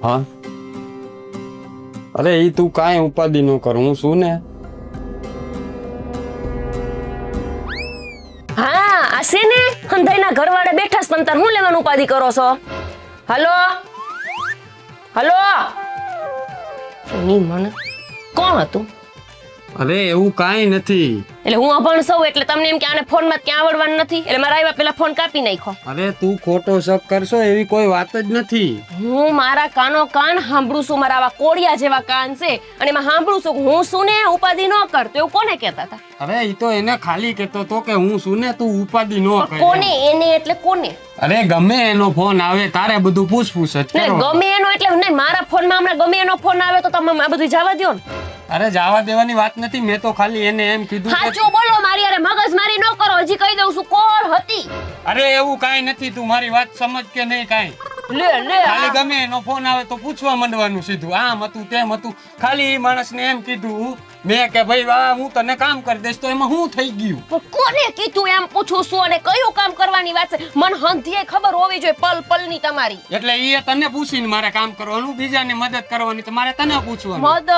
હા અરે ઈ તું કાંઈ ઉપાધિ ન કર, હું છું ને. હા આ છે ને હંધાઈના ઘરવાળે બેઠા છે, તમ તાર હું લેવાનું ઉપાધિ કરો છો? હલો હલો ની મને કોણ હતું? અરે એવું કાંઈ નથી. એટલે હું અભણ સૌ એટલે તમને એમ કે આને ફોન માં ક્યાં આવડવાનું નથી એટલે મારા આવ્યા પેલા ફોન કાપી નાખ્યો. અરે તું ખોટો શક કરશો એવી કોઈ વાત જ નથી. હું મારા કાનો કાન સાંભળું છું, મારા આવા કોળિયા જેવા કાન છે અને એમાં સાંભળું છું હું શું ને ઉપાધિ ન કરતો એવું કોને કહેતા હતા? અરે ઈ તો એને ખાલી કહેતો તો કે હું છું ને તું ઉપાધિ ન કર. કોને? એને એટલે કોને? અરે ગમે એનો ફોન આવે તારે બધું પૂછપૂછ જ નહીં કરો. ગમે એનો એટલે નહીં, મારા ફોનમાં હમણાં ગમે એનો ફોન આવે તો તમે આ બધું જવા દ્યો ને. અરે જવા દેવાની વાત નથી, મેં તો ખાલી એને એમ કીધું કે સાચું બોલો, મારી અરે મગજમારી ન કરો, હજી કહી દઉં છું કોણ હતી. અરે એવું કાંઈ નથી, તું મારી વાત સમજ કે નહીં કાંઈ. લે લે ખાલી ગમે એનો ફોન આવે તો પૂછવા માંડવાનું સીધું, આમ હતું તેમ હતું. ખાલી ઈ માણસને એમ કીધું મેં કે ભાઈ આ હું તને કામ કરી દઈશ, તો એમાં હું થઈ ગયું? પણ કોને કીધું એમ પૂછું છું અને કયું કામ કરવાની વાત છે મન હંધીએ ખબર હોવી જોઈએ પલ પલની તમારી. એટલે ઈ તને પૂછીને મારે કામ કરવાનું, બીજાને મદદ કરવાની તો મારે તને પૂછવાનું. મદદ?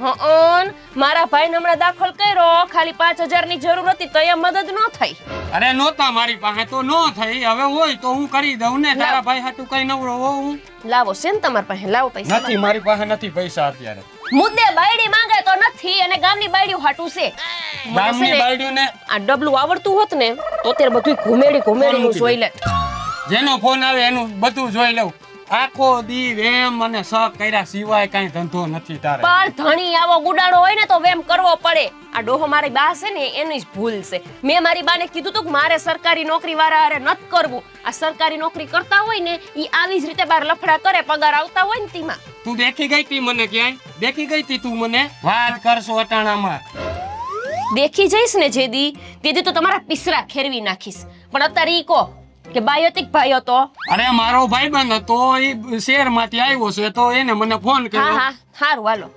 હં મારા ભાઈને હમણાં દાખલ કર્યો, ખાલી 5000 ની જરૂર હતી તો એ મદદ ન થઈ. અરે નહોતા મારી પાસે તો નો થઈ, હવે હોય તો હું કરી દઉં ને. તારા ભાઈ હાટુ કઈ નવરો હો હું? લાવો છે ને તમારા પાસે, લાવો પૈસા. નથી, મારી પાસે નથી પૈસા અત્યારે. મુદ્દે બાયડી માંગે તો નથી અને ગામની બાયડીઓ હાટું છે. ગામની બાયડીઓને આ ડબલું આવડતું હોત ને તો ત્યારે બધું ઘુમેડી જોઈ લે. જેનો ફોન આવે એનું બધું જોઈ લઉં. આખો દી વેમ અને શક કર્યા સિવાય કઈ ધંધો નથી તારે. પણ ધણી આવો ગુડાડો હોય ને તો વેમ કરવો પડે. આ ડોહો મારી બા છે ને એની જ ભૂલ છે. મેં મારી બાને કીધું તું કે મારે સરકારી નોકરી વાળા હારે નથી કરવું. આ સરકારી નોકરી કરતા હોય ને ઈ આવી જ રીતે બાર લફડા કરે, પગાર આવતા હોય ને તીમાં. તું દેખી ગઈ તી મને ક્યાંય? દેખી ગઈ તી તું મને? વાત કરશો અટાણામાં. દેખી જઈશ ને જેદી તેદી તો તમારા પીસરા ખેરવી નાખીશ. પણ અત્યારે ઈ કહો કે બાઈ હતી કે ભાઈ હતો? અરે મારો ભાઈબંધ હતો, એ શહેરમાંથી આવ્યો છે તો એને મને ફોન હા કર્યો. હા હારું હાલો.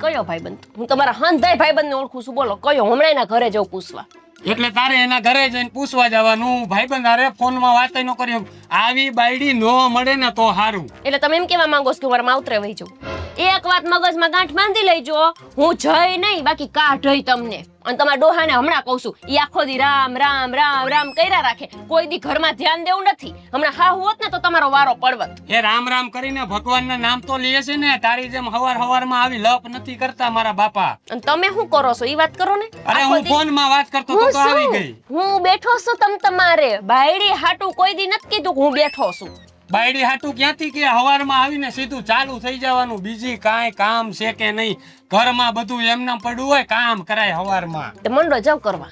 કયો ભાઈબંધ? હું તમારા હંધાઈ ભાઈબંધને ઓળખું છું, બોલો કયો? હમણાં એના ઘરે જવું પૂછવા. એટલે તારે એના ઘરે જઈને પૂછવા જવાનું. ભાઈબંધ અરે ફોનમાં વાત ન કરી. આવી બાયડી નો મળે ને તો સારું. એટલે તમે એમ કેવા માંગો છો કે મારા માવતરે વહી જાઉં? એક વાત મગજમાં ગાંઠ બાંધી લેજો, હું જઈ નહીં બાકી કાઢઈ તમને. અને તમારા ડોહાને હમણાં કહું છું, ઈ આખો દી રામ રામ રામ રામ કર્યા રાખે, કોઈ દી ઘરમાં ધ્યાન દેવું નથી. હમણાં હા હોત ને તો તમારો વારો પડવત. એ રામ રામ કરીને ભગવાનના નામ તો લે છે ને, તારી જેમ હવારમાં આવી લપ નથી કરતા મારા બાપા. અને તમે શું કરો છો ઈ વાત કરો ને. અરે હું ફોનમાં વાત કરતો તો તો આવી ગઈ. હું બેઠો છું તમારે બાયડી હાટું કોઈ દી નથી કીધું કે હું બેઠો છું. બાયડી હાટું ક્યાંથી કે હવારમાં આવીને સીધું ચાલુ થઈ જવાનું, બીજી કાંઈ કામ છે કે નહીં? ઘરમાં બધું એમનામ પડ્યું હોય, કામ કરાય હવારમાં. તે મંડો જાવ કરવા.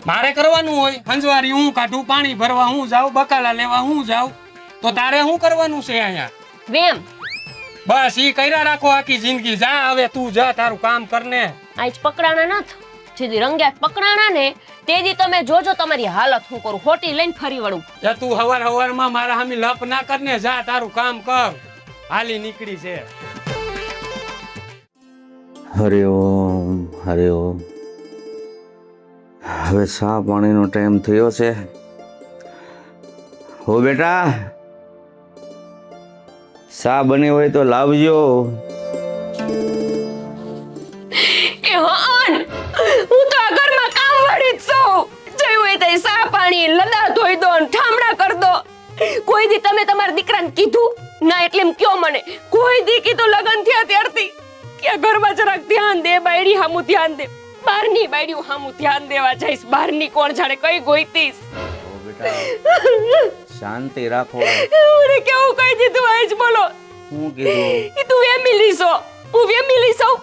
મારે કરવાનું હોય, હંજવારી હું કાઢું, પાણી ભરવા હું જાઉં, બકાલા લેવા હું જાઉં. તો તારે શું કરવાનું છે અહીંયા? વેમ બસ ઈ કર્યા રાખો આખી જિંદગી. જા હવે તું જા, તારું કામ કરને. આજ પકડાણા નથ, જેદી રંગ્યા પકડાણા ને તેદી તમે જોજો તમારી હાલત હું કરું, હોટી લઈને ફરી વળું. એ તું હવારમાં મારા સામે લપ ના કરને, જા તારું કામ કર. હાલી નીકળી છે. હરે ઓમ હરે ઓમ. હવે સા પાણીનો ટાઈમ થયો છે. હો બેટા, સા બની હોય તો લાવજો. એ હન હું તો આ ઘરમાં કામવાળી જ છું. જઈ હોય તે સા પાણી લડા ધોઈ દો ને ઠામડા કર દો. કોઈ દી તમે તમારા દીકરાને કીધું ના? એટલે એમ કયો મને, કોઈ દી કીધું લગન થયા ત્યારથી કે આ ઘરમાં જરાક ધ્યાન દે, બાયડી હામું ધ્યાન દે? બહારની બાયડીઓ હામું ધ્યાન દેવા જઈશ, બહારની કોણ જાણે કઈ ગોઈતીસ. બેટા શાંતિ રાખો. મને કેવું કહી દીધું આજ બોલો? હું કીધું? ઈ તું વેમિલી છો, હું વેમિલી છું.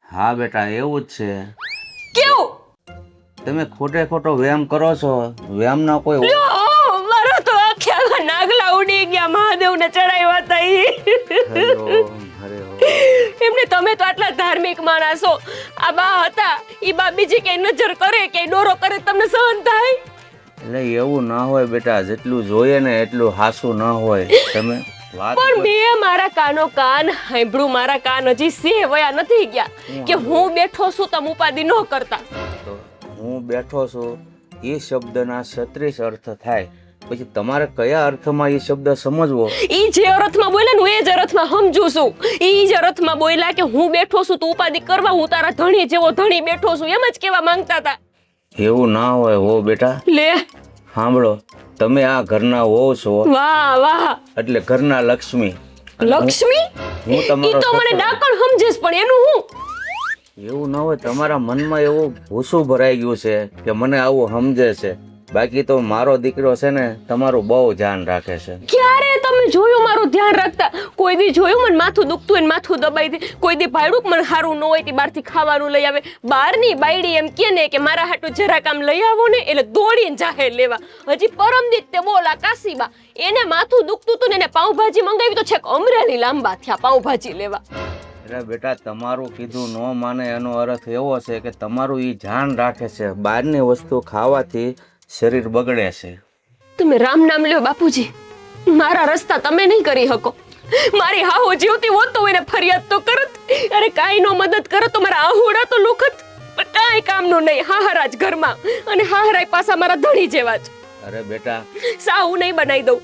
હા બેટા એવું જ છે. કેવું? તમે ખોટો વેમ કરો છો. વેમ ના કોઈ લ્યો, મારો તો આખા નાગલા ઉડી ગયા, મહાદેવને ચડાવ્યા હતા ઈ. હરે ઓમ. એમને તમે તો આટલા ધાર્મિક માણસ છો. આ બા હતા, ઈ બા બીજી કઈ નજર કરે કે ડોરો કરે તમને સહન થાય? એટલે એવું ના હોય બેટા, જેટલું જોઈએ ને એટલું હાસું ના હોય. તમે વાત પણ મેં મારા કાનો કાન સાંભળ્યું, મારા કાન હજી સેવયા નથી ગયા કે હું બેઠો છું તમ ઉપાધિ ન કરતા. તો હું બેઠો છું એ શબ્દના 36 અર્થ થાય. પછી તમારે કયા અર્થમાં એ શબ્દ સમજવો? ઈ જે અર્થમાં બોલ્યા ને હું એ જ અર્થમાં સમજુ છું. ઈ જ અર્થમાં બોલ્યા કે હું બેઠો છું તું ઉપાધિ કરવા, હું તારા ધણી જેવો ધણી બેઠો છું, એમ જ કેવા માંગતા હતા. એવું ના હોય હો બેટા. લે સાંભળો, તમે આ ઘરના વહુ છો વાહ વાહ. એટલે ઘરના લક્ષ્મી. લક્ષ્મી? હું ઈ તમારો તો મને સસરો. ડાકણ સમજેશ, પણ એનું હું એવું ના હોય, તમારા મનમાં એવું ભૂસું ભરાઈ ગયું છે કે મને આવું સમજે છે. બાકી તો મારો દીકરો છે ને તમારું બહુ ધ્યાન રાખે છે. ક્યારે તમે જોયું મારું ધ્યાન રાખતા? કોઈ દી જોયું મને માથું દુખતું હોય ને માથું દબાઈ દે? કોઈ દી ભાડું મને સારું ન હોય તે બહારથી ખાવાનું લઈ આવે? બહારની બાયડી એમ કે ને કે મારા હાટું જરાક આમ લઈ આવો ને એટલે દોડીને જાહે લેવા. હજી પરમદીત તે બોલા કાશીબા એને માથું દુખતું હતું ને એને પાઉંભાજી મંગાવી તો છેક અમરેલી લાંબા થયા પાઉંભાજી લેવા. એટલે બેટા તમારું કીધું ન માને એનો અર્થ એવો છે કે તમારું એ ધ્યાન રાખે છે. બહારની વસ્તુ ખાવાથી શરીર બગડે છે. તમે રામ નામ લ્યો બાપુજી, મારા રસ્તા તમે નહીં કરી શકો. મારી હાહો જીવતી હોત તો એને ફરિયાદ તો કરત. અરે કાંઈ નો મદદ કરો તો મારા આહુડા તો લુખત, પણ કાંઈ કામનું નહીં. હાહરા જ ઘરમાં અને હાહરાય પાછા મારા ધણી જેવા જ. અરે બેટા સાવ નહીં બનાવી દઉં.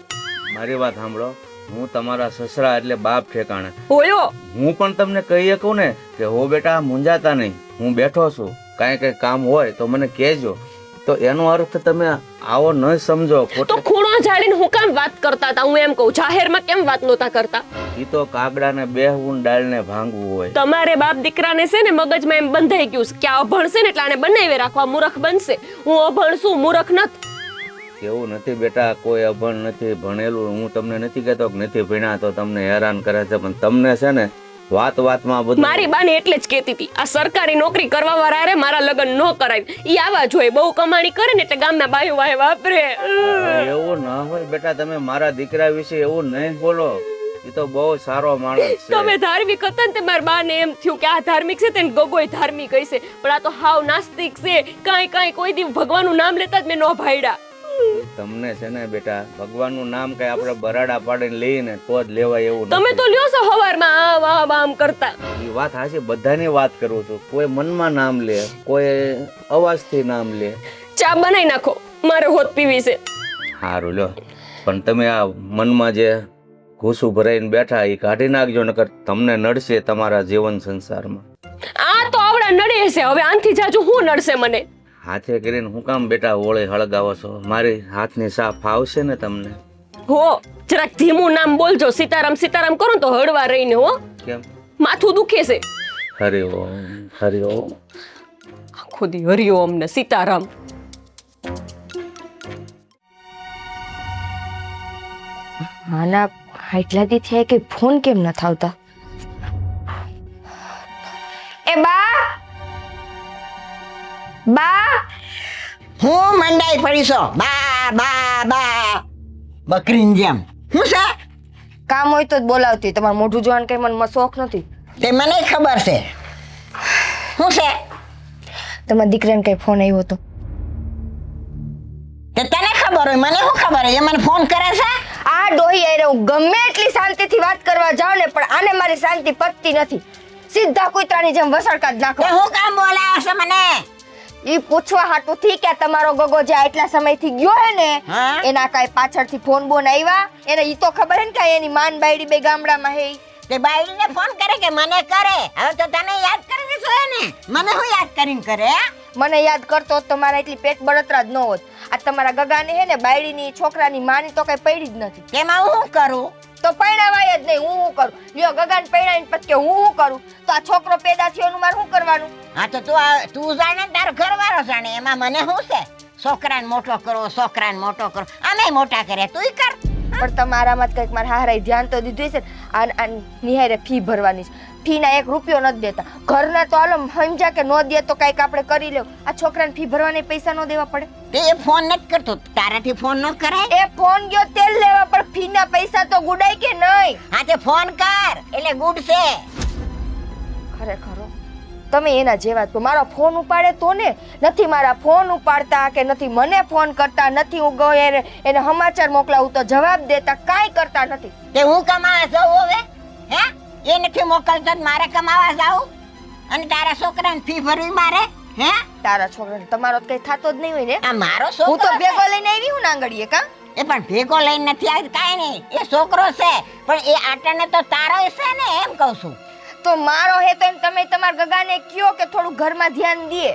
મારી વાત સાંભળો, હું તમારા સસરા એટલે બાપ ઠેકાણે. હોયો હું પણ તમને કહી શકું ને કે હો બેટા મૂંઝાતા નહીં, હું બેઠો છું, કાંઈ કઈ કામ હોય તો મને કહેજો. તો એનો અર્થ તમે આવો ન સમજો. તો ખૂણો જાળીને હું કામ વાત કરતા હતા? હું એમ કહું જાહેરમાં કેમ વાત નહોતા કરતા? ઈ તો કાગડાને બેહવું ડાળને ભાંગવું હોય. તમારે બાપ દીકરાને છે ને મગજમાં એમ બંધાઈ ગયું છે કે આ અભણ છે ને એટલે આને બનાવી રાખવા મૂર્ખ બનશે. હું અભણ છું, મૂર્ખ નથી. એવું નથી બેટા, કોઈ અભણ નથી, ભણેલું. હું તમને નથી કહેતો કે નથી ભણ્યા તો તમને હેરાન કરે છે, પણ તમને છે ને વાત વાતમાં બધું. મારી બાને એટલે જ કહેતી હતી આ સરકારી નોકરી કરવા વાળા મારા લગ્ન ન કરાવી. ઈ આવા જોઈએ, બહુ કમાણી કરે ને એટલે ગામના બાયો વાય વાપરે. એવું ના હોય બેટા, તમે મારા દીકરા વિશે એવું નહીં બોલો. એ તો બહુ સારો માણસ છે. તમે ધાર્મિક હતા ને તે મારા બાને એમ થયું કે આ ધાર્મિક છે તેને ગગોય ધાર્મિક હશે, પણ આ તો હાવ નાસ્તિક છે. કાંઈ કોઈ દી ભગવાનનું નામ લેતા જ મેં નો ભાયડા. તમને છે ને બેટા ભગવાનનું નામ કઈ આપણે બરાડા પાડીને લઈને તો જ લેવાય એવું તમે તો લ્યો છો હવારમાં આમ આમ આમ કરતા. એ વાત હાચી, બધાની વાત કરું છું. કોઈ મનમાં નામ લે, કોઈ અવાજથી નામ લે. ચા બનાવી નાખો, મારે હોત પીવી છે. સારું લ્યો, પણ તમે આ મનમાં જે ઘૂસું ભરાઈને બેઠા એ કાઢી નાખજો, નકર તમને નડશે તમારા જીવન સંસારમાં. આ તો આવડા નડે છે, હવે આનથી જાજુ હું નડશે મને? હાથે કરીને હું કામ બેટા ઓળે હળગાવો છો? મારી હાથની સાફ ફાવશે ને તમને? હો જરાક ધીમું નામ બોલજો. સીતારામ સીતારામ કરો તો હળવા રહીને. હો કેમ? માથું દુખે છે. હરિ ઓમ હરિ ઓમ. આખો દી હરિ ઓમ ને સીતારામ. આના એટલા દી થયા કે ફોન કેમ ન આવતા? એ બા, બા, હું મંડાઈ પડી છો બા બા બા બકરીની જેમ. હું છે? કામ હોય તો જ બોલાવતી. તમારું મોઢું જોવાનું કઈ મને શોખ નથી. તે મને ખબર છે. હું છે? તમારા દીકરાને કઈ ફોન આવ્યો હતો? તે તને ખબર હોય, મને શું ખબર હોય? એ મને ફોન કરે છે. આ ડોહી આરે હું ગમે એટલી શાંતિથી વાત કરવા જાઉં ને પણ આને મારી શાંતિ પતતી નથી. સીધા કૂતરાની જેમ વસળકા જ નાખો. તે હું કામ બોલાવે છે મને? ઈ પૂછવા હાટું થી કે તમારો ગગો જે આટલા સમયથી ગયો હે ને હા? એના કાઈ પાછળથી ફોન બોન આવ્યા? એને ઈ તો ખબર હે ને કે એની માન બાયડી બે ગામડામાં હે. તે બાયડીને ફોન કરે કે મને કરે? હવે તો તને યાદ કરીને છે ને, મને શું યાદ કરીને કરે? મને યાદ કરતો હોત તો મારા એટલી પેટ બળતરા જ ન હોત. આ તમારા ગગાને હે ને બાયડીની છોકરાની માની તો કઈ પડી જ નથી. તેમાં હું શું કરું? તો પૈણાવાય જ નહીં. હું કરું લ્યો ગગાને પૈણાઈને પછી હું કરું તો આ છોકરો પેદા થયો એનું મારે શું કરવાનું? હા તો તું જાણે ને તારો ઘરવાળો જાણે, એમાં મને શું છે? છોકરાને મોટો કરો, છોકરાને મોટો કરો, અમે મોટા કરે તુંય કર. પણ તમારામાં કંઈક મારા હારાય ધ્યાન તો દીધું છે ને. આ નિહારે ફી ભરવાની છે. ફીના 1 રૂપિયો નથી દેતા. ઘરના તો હાલો સમજા કે નો દે તો કંઈક આપણે કરી લેવું. આ છોકરાને ફી ભરવાના પૈસા ન દેવા પડે? તે ફોન નથી કરતો, તારાથી ફોન ન કરાય? એ ફોન ગયો તેલ લેવા પણ ફીના પૈસા તો ગુડાય કે નહીં? હા તે ફોન કર એટલે ગુડ છે. ખરેખર તમે એના જેવા છો. મારો ફોન ઉપાડે તો ને નથી મારા ફોન ઉપાડતા કે નથી મને ફોન કરતા, નથી હું ગયો એને સમાચાર મોકલાવું તો જવાબ દેતા, કાંઈ કરતા નથી. તે હું કમાવા જાઉં હવે? હે? એ નથી મોકલતો મારે કમાવા જાઉં અને તારા છોકરાને ફી ભરવી મારે? હે? તારા છોકરાને તમારો કઈ થાતો જ નહીં હોય ને. આ મારો હું તો છોકરો ભેગો લઈને આવી હું નાંગડીએ કા. એ પણ ભેગો લઈને નથી આવી કાંઈ નહીં, એ છોકરો છે પણ એ આટાને તો તારો છે ને, એમ કહું છું. તો મારો હે તો એમ તમે તમારા ગગાને કયો કે થોડું ઘરમાં ધ્યાન દે.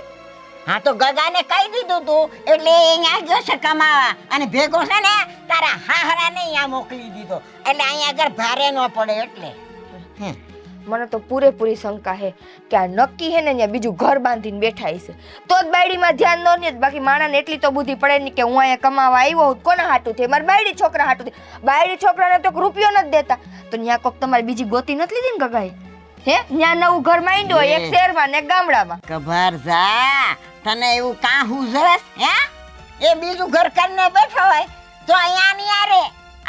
હા તો ગગાને કહી દીધું તું એટલે એ અહીંયા ગયો છે કમાવા, અને ભેગો છે ને તારા હાહરાને અહીંયા મોકલી દીધો એટલે અહીંયા આગળ ભારે ન પડે એટલે. મને તો પૂરેપૂરી શંકા હે કે આ નક્કી હે ને અહીંયા બીજું ઘર બાંધીને બેઠા હશે તો જ બાયડીમાં ધ્યાન ન દે. બાકી માણાને એટલી તો બુદ્ધિ પડે નહીં કે હું અહીંયા કમાવા આવ્યો હું કોના હાટું થઈ, મારા બાયડી છોકરા હાટું થઈ. બાયડી છોકરાને તો રૂપિયો નથી દેતા તો ત્યાં કોક તમારી બીજી ગોતી નથી લીધી ને ગગાએ? હે ત્યાં નવું ઘર માંડ્યું હોય, એક શહેરમાં ને એક ગામડામાં. ખબર જા તને એવું કાં હું જરસ હે? એ બીજું ઘર કરીને બેઠો હોય તો અહીંયા ની આરે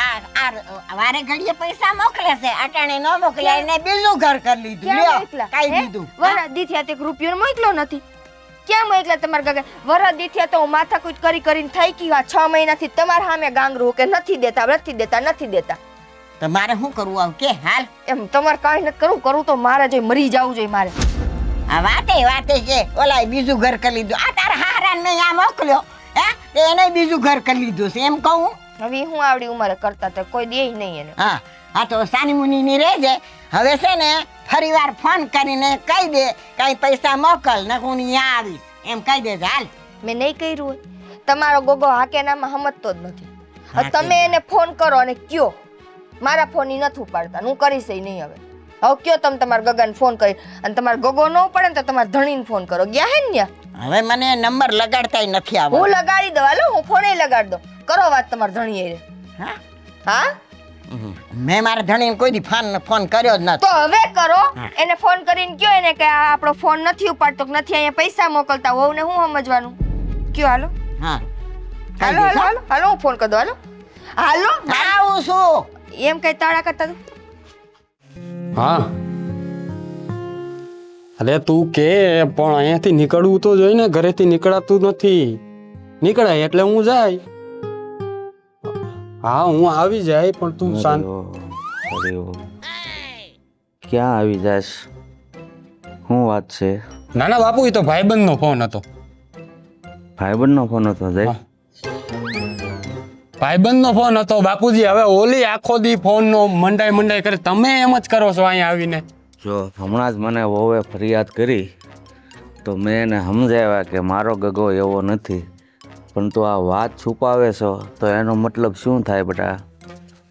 આ વારે ઘડીએ પૈસા મોકલે છે, અટાણે ન મોકલે એને બીજું ઘર કરી લીધું. ક્યાં લ્યો મોકલા? કાઈ હે? દીધું. વરસ દીથિયા તે એક રૂપિયો મોકલો નથી. ક્યાં મોકલા તમારા ગગા? વરસ દીથિયા તો હું માથાકૂટ કરીને થઈ ગઈ. આ 6 મહિનાથી તમારા સામે ગાંગરું કે નથી દેતા. તો મારે શું કરવું આવ કે હાલ? એમ તમારે કાંઈ નથી કરવું તો મારે જોઈ મરી જવું જોઈએ મારે. આ વાતે છે ઓલા બીજું ઘર કરી લીધું, આ તારા હારાને મેં અહીંયા મોકલ્યો હે તે એને બીજું ઘર કરી લીધું છે એમ કહું. હવે હું આવડી ઉંમરે કરતા તો કોઈ દે નહીં એને. હા તો સાની મુની રહેજે. હવે છે ને ફરીવાર ફોન કરીને કહી દે કઈ પૈસા મોકલ ને હું અહીંયા આવીશ એમ કહી દેજે હાલ. મેં નહીં કર્યું હોય. તમારો ગોગો હાકેનામાં સમજતો જ નથી. હવે હાકે. તમે એને ફોન કરો અને કયો મારા ફોન ઈ નથી ઉપાડતા, હું કરીશ ય નહીં. હવે કયો તમે તમારા ગગાને ફોન કરી અને તમારો ગોગો ન ઉપાડે ને તો તમારા ધણીને ફોન કરો. ગયા હે ને ન્યા? હવે મને નંબર લગાડતાય નથી આવતો. હું લગાડી દઉં. હાલો હું ફોને લગાડી દઉં. કરો વાત તમારા ધણી હારે. હા હા મેં મારા ધણીને કોઈ દી ફોન કર્યો જ નથી. તો હવે કરો. હા. એને ફોન કરીને કયો એને કે આ આપણો ફોન નથી ઉપાડતો કે નથી અહીંયા પૈસા મોકલતા હોવ ને હું સમજવાનું. કયો હાલો હા હાલો હું ફોન કરી દઉં. હાલો આવું છું. એમ કઈ તાળા કરતા તું? હા અરે તું કે પણ અહીંયાથી નીકળવું તો જોઈએ ને, ઘરેથી નીકળાતું નથી. નીકળાય એટલે હું જાય. હા હું આવી જાય પણ તું શાંત. ક્યાં આવી જાશ? શું વાત છે? ના ના બાપુ, એ તો ભાઈબંધનો ફોન હતો. ભાઈબંધનો ફોન હતો જય? ભાઈબંધનો ફોન હતો બાપુજી. હવે ઓલી આખો દી ફોનનો મંડાઈ કરે, તમે એમ જ કરો છો અહીંયા આવીને. જો હમણાં જ મને વહુએ ફરિયાદ કરી તો મેં એને સમજાવ્યા કે મારો ગગો એવો નથી, પણ તું આ વાત છુપાવે છો તો એનો મતલબ શું થાય બેટા?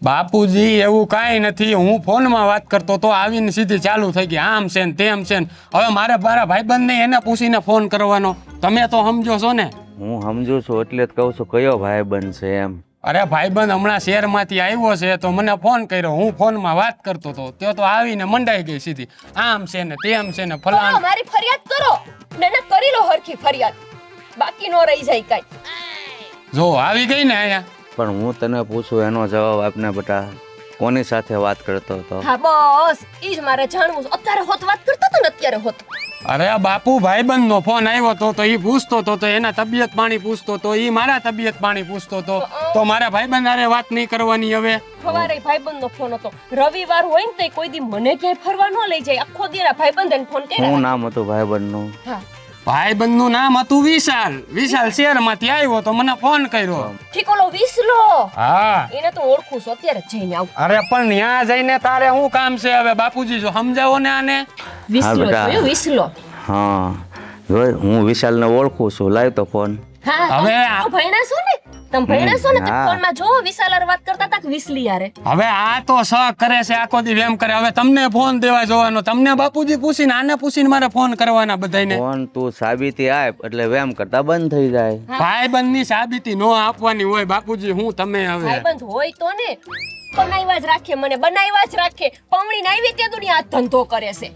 બાપુજી એવું કાંઈ નથી, હું ફોનમાં વાત કરતો તો આવીને સીધી ચાલુ થઈ ગઈ આમ છે ને તેમ છે ને. હવે મારે મારા ભાઈબંધને એને પૂછીને ફોન કરવાનો, તમે તો સમજો છો ને. હું સમજુ છું એટલે જ કહું છું કયો ભાઈબંધ છે એમ. અરે ભાઈબંધ હમણાં શહેરમાંથી આવ્યો છે તો મને ફોન કર્યો, હું ફોનમાં વાત કરતો હતો તે તો આવીને મંડાઈ ગઈ સીધી આમ છે ને તેમ છે ને ફલાણ. મારી ફરિયાદ કરો ને કરી લો હરખી ફરિયાદ, બાકી નો રહી જાય કાઈ. જો આવી ગઈ ને અહીંયા. પણ હું તને પૂછું એનો જવાબ આપને બેટા. કોની સાથે વાત કરતો હતો? હા બસ ઈ જ મારે જાણવું છે. અત્યારે હોત વાત કરતા તો ને અત્યારે હોત. અરે બાપુ ભાઈબંધનો ફોન આવ્યો તો ઈ પૂછતો તો એના તબિયત પાણી પૂછતો તો ઈ મારા તબિયત પાણી પૂછતો તો મારા ભાઈબંધ હારે વાત નહીં કરવાની. હવે સવારે ભાઈબંધનો ફોન હતો, રવિવાર હોય ને તો કોઈ દી મને ક્યાંય ફરવા ન લઈ જાય. આખો દી ભાઈબંધને ફોન કર્યા. શું નામ હતું ભાઈબંધનું? હા ભાઈબંધનું નામ હતું વિશાલ શહેરમાંથી આવ્યો તો મને ફોન કર્યો. ઠીક ઓલો વિસલો, હા એને તો ઓળખું છું, અત્યારે જ જઈને આવું. અરે પણ ત્યાં જઈને તારે શું કામ છે હવે બાપુજી? જો સમજાવો ને આને. વિસલો બેટા. જોયો વિસલો? હા જોઈ હું વિશાલને ઓળખું છું. લાવ તો ફોન. હા હવે તમે આ- તો ભણ્યા છો ને, તમે ભણ્યા છો ને તો હા. ફોનમાં જો વિશાલ હારે વાત કરતા હતા કે વિસલી યારે. હવે આ તો શક કરે છે આખો દી એમ કરે. હવે તમને ફોન દેવા જોવાનો, તમને બાપુજી પૂછીને આને પૂછીને મારે ફોન કરવાના બધાને. ફોન તું સાબિતી આપ એટલે વેમ કરતા બંધ થઈ જાય. ભાઈબંધની સાબિતી નો આપવાની હોય બાપુજી. હું તમે હવે ભાઈબંધ હોય તો ને બનાવ્યા જ રાખે, મને બનાવ્યા જ રાખે. પમણીને આવી ત્યાં તો આ ધંધો કરે છે.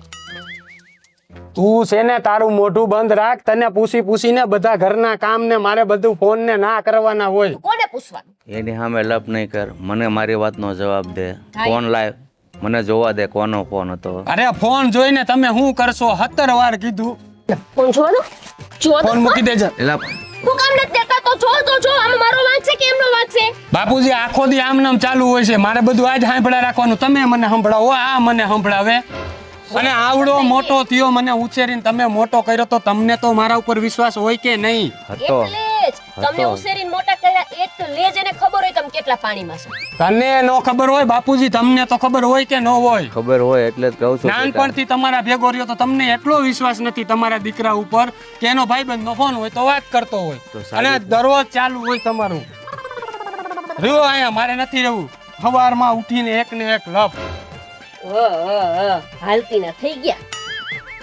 તું છે ને તારું મોઢું બંધ રાખ. તને પૂછીને બધા ઘરના કામ ને મારે બધું ફોન ને ના કરવાના હોય. કોને પૂછવાનું? એની સામે લપ નહીં કર. મને મારી વાતનો જવાબ દે. હા. ફોન લાવ મને જોવા દે કોનો ફોન હતો. અરે ફોન જોઈને તમે શું કરશો? 17 વાર કીધું કોણ જોવાનો? જો તો ફોન મૂકી દેજે. એલા હું કામ નથી દેતા તો જો આમ મારો વાંક છે કે એમનો વાંક છે? બાપુજી આખો દી આમ નામ ચાલુ હોય છે. મારે બધું આજ સાંભળા રાખવાનું. તમે મને સંભળાવો, આ મને સંભળાવે. અને આવડો મોટો થયો, મને ઉછેરીને તમે મોટો કર્યો તો તમને તો મારા ઉપર વિશ્વાસ હોય કે નહીં? હતો એટલે જ તમને હતો. ઉછેરીને મોટા કર્યા તો લે જેને ખબર હોય તમે કેટલા પાણીમાં છો. તને નો ખબર હોય બાપુજી, તમને તો ખબર હોય કે ન હોય? ખબર હોય એટલે જ કહું છું બેટા. નાનપણથી તમારા ભેગો રહ્યો તો તમને એટલો વિશ્વાસ નથી તમારા દીકરા ઉપર કે એનો ભાઈબંધ નો ફોન હોય તો વાત કરતો તો હોય સારી અને દરરોજ ચાલુ હોય તમારું. રહ્યો અહીંયા, મારે નથી રહેવું. સવારમાં ઉઠીને એક ને એક લપ. હાલતી ના થઈ ગયા.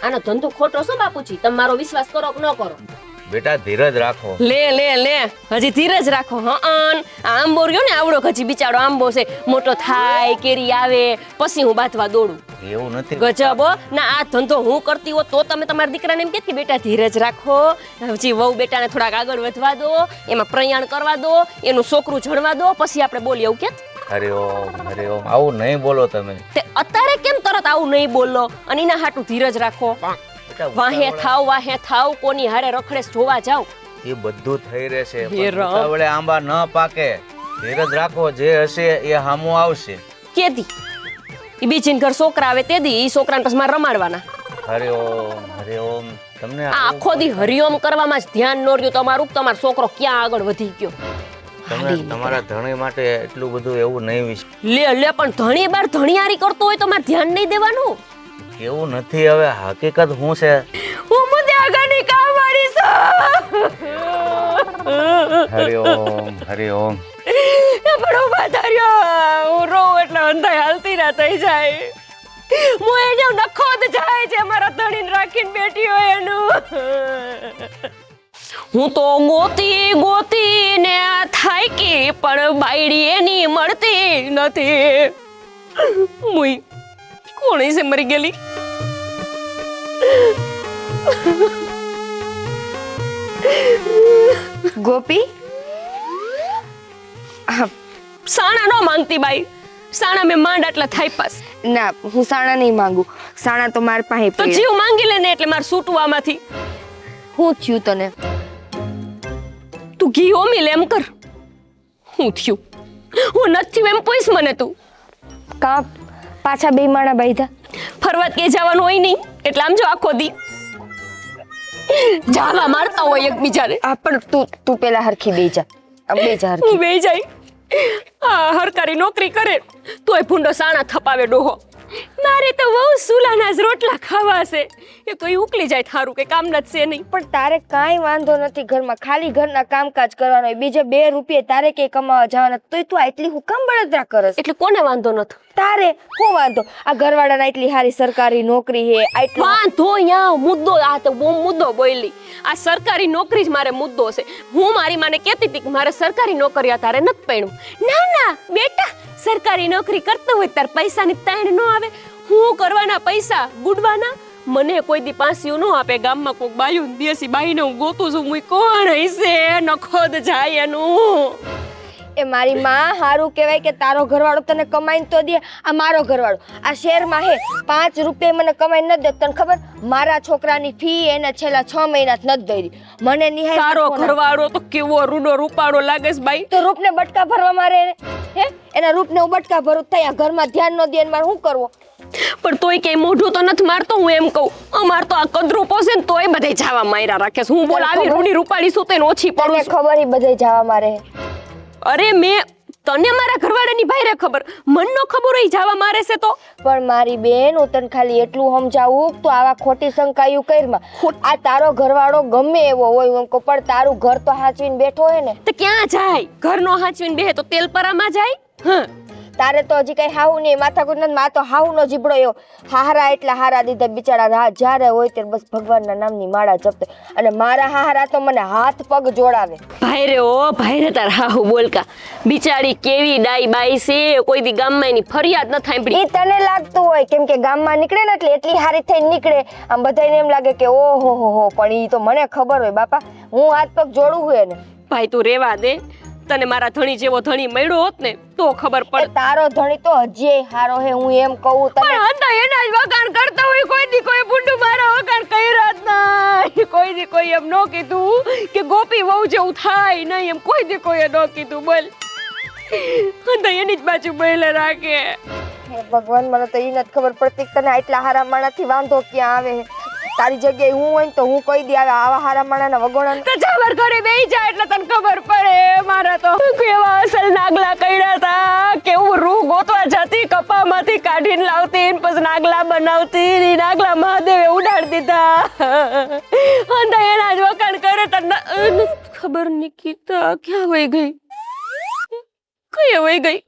આનો ધંધો ખોટો છો બાપુજી, તમે મારો વિશ્વાસ કરો કે ન કરો? બેટા ધીરજ રાખો. લે હજી ધીરજ રાખો. હં આંબો રહ્યો ને આવડો હજી બિચારો આંબો છે, મોટો થાય કેરી આવે પછી હું બાંધવા દોડું. એવું નથી ગજબ હો. ના આ ધંધો હું કરતી હોત તો તમે તમારા દીકરાને એમ કહેત કે બેટા ધીરજ રાખો, હજી વહુ બેટાને થોડાક આગળ વધવા દો, એમાં પ્રયાણ કરવા દો, એનું છોકરું જણવા દો, પછી આપણે બોલીએ એવું કેત? હરે ઓમ આવું નહીં બોલો તમે. તે અત્યારે કેમ તરત આવું નહીં બોલો? અને એના હાટું ધીરજ રાખો. બેટા, વાહે થાવ કોની હારે રખડેસ જોવા જાવ. એ બધું થઈ રહેશે હે પણ રામ. ઉતાવળે આંબા ન પાકે. ધીરજ રાખો, જે હશે એ હામું આવશે. કેદી ઈ બીજીન ઘર છોકરા આવે તેદી ઈ છોકરાને પછી મારે રમાડવાના. હરે ઓમ તમને આ આખો દી હરિઓમ કરવામાં જ ધ્યાન ન રહ્યું તમારું. તમારો છોકરો ક્યાં આગળ વધી ગયો. તમે તમારા ધણી માટે એટલું બધું એવું નહીં લે પણ ધણી બાર ધણીયારી કરતો હોય તો મારે ધ્યાન નહીં દેવાનું. એવું નથી. હવે હકીકત શું છે? હું મુદ્દે આગળની કામવાળી છું. હરે ઓમ પણ ઉભા થયો. હું રોઉં એટલે અંધાઈ હાલતી ના થઈ જાય. હું એને નખો જ જાય છે મારા ધણીને રાખીને બેઠી હોય એનું. હું તો ગોતી ને થાકી પણ બાયડી એની મળતી નથી. મુઈ કોણ છે મરી ગયેલી? ગોપી, સાણા નો માંગતી બાઈ. સાણા મેં માંડ આટલા થાય પાસ. ના હું સાણા નહીં માંગુ. સાણા તો માર પાસે તો જીવ માંગી લે ને એટલે મારે છૂટવામાંથી. હું થયું તને? તું ઘી ઓમી લે એમ કર. હું થયું? હું નથી એમ પૂછ મને તું. કા પાછા બે માણા બાંધ્યા? ફરવા કે જવાનું હોય નહીં એટલે આમ જો આખો દી જાવા મારતા હોય એકબીજાને. આ પણ તું પેલા હરખી બેહી જા. બે જા હરખી. હું બેહી જાય હરકારી નોકરી કરે તોય ભૂંડો સાણા થપાવે ડોહો. મારે તો બહુ સુલાના જ રોટલા ખાવા છે. એ કોઈ ઉકલી જાય થારું કે કામ ન છે નહીં. પણ તારે કાંઈ વાંધો નથી ઘરમાં, ખાલી ઘરના કામકાજ કરવાનો હોય. બીજે 2 રૂપિયા તારે કે કમાવા જવાના, તોય તું આટલી હું કામ બળતરા કરસ? એટલે કોને વાંધો નથી? તારે હું વાંધો? આ ઘરવાળાના એટલી સારી સરકારી નોકરી હે, આટલું વાંધો યા મુદ્દો. આ તો બહુ મુદ્દો બોલી. આ સરકારી નોકરી જ મારે મુદ્દો છે. હું મારી માને કહેતી હતી કે મારે સરકારી નોકરી તારે નથી પૈણું. ના બેટા, સરકારી નોકરી કરતો હોય તાર પૈસાની તાણ ન આવે. હું કરવાના પૈસા ગુડવાના? મને કોઈ દી પાંસિયું ન આપે. ગામમાં કોઈક બાયું દેશી બાઈને હું ગોતું છું. હું કોણ હશે નખોદ જાય એનું. એ મારી માં હારું કહેવાય કે તારો ઘરવાળો તને કમાઈને તો દે. આ મારો ઘરવાળો આ શહેરમાં હે 5 રૂપિયા મને કમાઈને ન દે. તને ખબર મારા છોકરાની ફી એને છેલ્લા 6 મહિના નથી દઈ. મને નિહાય તારો ઘરવાળો તો કેવો રૂડો રૂપાળો લાગે છે બાઈ. તો રૂપને બટકા ભરવા મારે હે? એના રૂપને હું બટકા ભરું થયા ઘરમાં ધ્યાન ન દે મારે શું કરવો? પણ તોય કઈ મોઢું તો નથી મારતો. હું એમ કહું અમાર તો આ કદરો પોસે ને તોય બધે જાવા માર્યા રાખે છે. હું બોલ આવી રૂડી રૂપાળી શું તેને ઓછી પડું તને છું. ખબર ઈ બધે જવા મારે. અરે મેં તને મારા ઘરવાળાની ભાઈ રે ખબર, મન નો ખબર હોય જાવા મારે છે તો. પણ મારી બેન હું તને ખાલી એટલું સમજાવું તો આવા ખોટી શંકાયું કરમાં. આ તારો ઘરવાળો ગમે એવો હોય એમ કહું, પણ તારું ઘર તો હાચવીને બેઠો હોય ને. તે ક્યાં જાય? ઘરનો હાચવીને બેહે તો તેલપરામાં જાય. હા તારે તો હજી કઈ હાવું નહીં, માથાકૂટ નથી. માં તો હાવું નો જીબડો એવો. હારા એટલા હારા દીધા બિચારા. જ્યારે હોય ત્યારે બસ ભગવાનના નામની માળા જપતે. અને મારા હારા તો મને હાથ પગ જોડાવે. ભાઈ રે ઓ ભાઈ રે તાર હાહુ બોલકા. બિચારી કેવી ડાઈ બાઈ છે, કોઈ દી ગામમાં એની ફરિયાદ ન સાંભળી. ઈ તને લાગતું હોય કેમ કે ગામમાં નીકળે ને એટલે એટલી હારી થઈને નીકળે. આમ બધાને એમ લાગે કે ઓહો હો, પણ ઈ તો મને ખબર હોય બાપા. હું હાથ પગ જોડું હોય ને. ભાઈ તું રેવા દે. તને મારા ધણી જેવો ધણી મળ્યો હોત ને તો ખબર પડે. તારો ધણી તો હજી હારો હે, હું એમ કહું તને. પણ હતા એના જ વખાણ કરતા હોય. કોઈ દી કોઈ બુંડું મારા વખાણ કર્યા જ નહીં. કોઈ દી કોઈ એમ ન કીધું કે ગોપી વહુ જેવું થાય નહીં. એમ કોઈ દી કોઈએ ન કીધું. બોલ હતા એની જ બાજુ બોલે રાખે. હે ભગવાન, મને તો ઈ નથી ખબર પડતી તને આટલા હારા માણાથી વાંધો ક્યાં આવે. તારી જગ્યાએ હું હોય ને તો હું કહી દે આવા હારા માણાના વગોણા તો જાબર ઘરે બેહી જા એટલે તને ખબર પડે. મારા તો કેવા અસલ નાગલા કઈડા તા, કેવું રૂ ગોતવા જતી, કપામાંથી કાઢીને લાવતી ને પછી નાગલા બનાવતી ને ઈ નાગલા મહાદેવે ઉડાડી દીધા. અને એના જ વખાણ કરે તને ખબર નિકિતા ક્યાં વહી ગઈ, કઈ વહી ગઈ?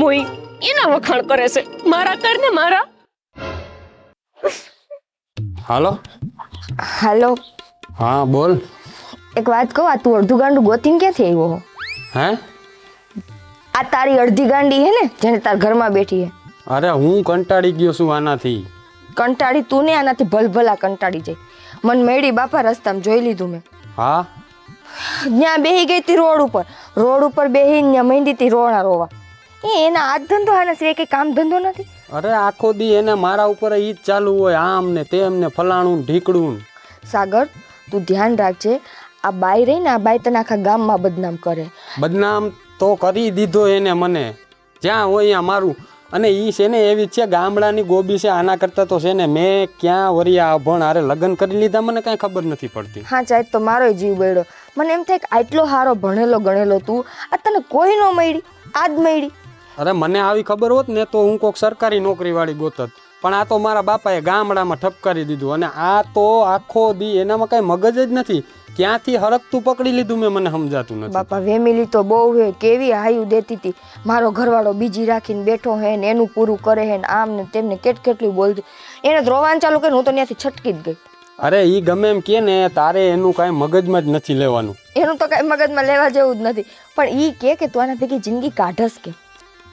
મોઈ એના વખાણ કરે છે, મારા કર ને મારા. હાલો. હાલો, હા બોલ. એક વાત કહું, આ તું અડધું ગાંડું ગોતીને ક્યાંથી આવ્યો હો? હે? આ તારી અડધી ગાંડી હે ને જેને તાર ઘરમાં બેઠી હે? અરે હું કંટાળી ગયો છું આનાથી. કંટાળી તું ને, આનાથી ભલભલા કંટાળી જાય. મન મેળી બાપા રસ્તામાં જોઈ લીધું મેં. હા? ત્યાં બેહી ગઈ તી રોડ ઉપર બેહીને ત્યાં માંડી તી રોણા રોવા. એના હાથ ધંધો આના સિવાય કઈ કામ ધંધો નથી. અરે આખો દી એને મારા ઉપર ઈ જ ચાલુ હોય, આમ ને તેમ ને ફલાણું ને ઢીકડું. સાગર, તું ધ્યાન રાખજે, આ બાઈ રહી ને, આ બાઈ તને આખા ગામમાં બદનામ કરે. બદનામ તો કરી દીધો એને મને, જ્યાં હોય ત્યાં મારું. અને ઈ છે ને એવી જ છે, ગામડાની ગોબી છે. આના કરતા તો છે ને મેં ક્યાં વરિયા અભણ હારે લગ્ન કરી લીધા, મને કાંઈ ખબર નથી પડતી. હા ચાહે તો મારો જીવ બળ્યો. મને એમ થાય કે આટલો હારો ભણેલો ગણેલો તું, આ તને કોઈ ન મળી, આજ મળી. અરે મને આવી ખબર હોત ને તો હું કોઈક સરકારી નોકરી વાળી ગોતત, પણ આ તો મારા બાપાએ ગામડામાં ઠપકારી દીધું. અને આ તો આખો દી એનામાં કઈ મગજ જ નથી, ક્યાંથી હરકતું પકડી લીધું મેં, મને સમજાતું નથી. બાપા વેમિલી તો બહુ હે, કેવી હાયું દેતી હતી. મારો ઘરવાળો બીજી રાખીને બેઠો હે ને એનું પૂરું કરે હે ને આમ ને તેમને કેટલું બોલતું. એને રોવાનું ચાલુ કરીને હું તો ત્યાંથી છટકી જ ગઈ. અરે ઈ ગમે એમ કે ને, તારે એનું કાંઈ મગજમાં જ નથી લેવાનું. એનું તો કાંઈ મગજમાં લેવા જેવું જ નથી, પણ ઈ કે તું આના ભેગી જિંદગી કાઢસ કે.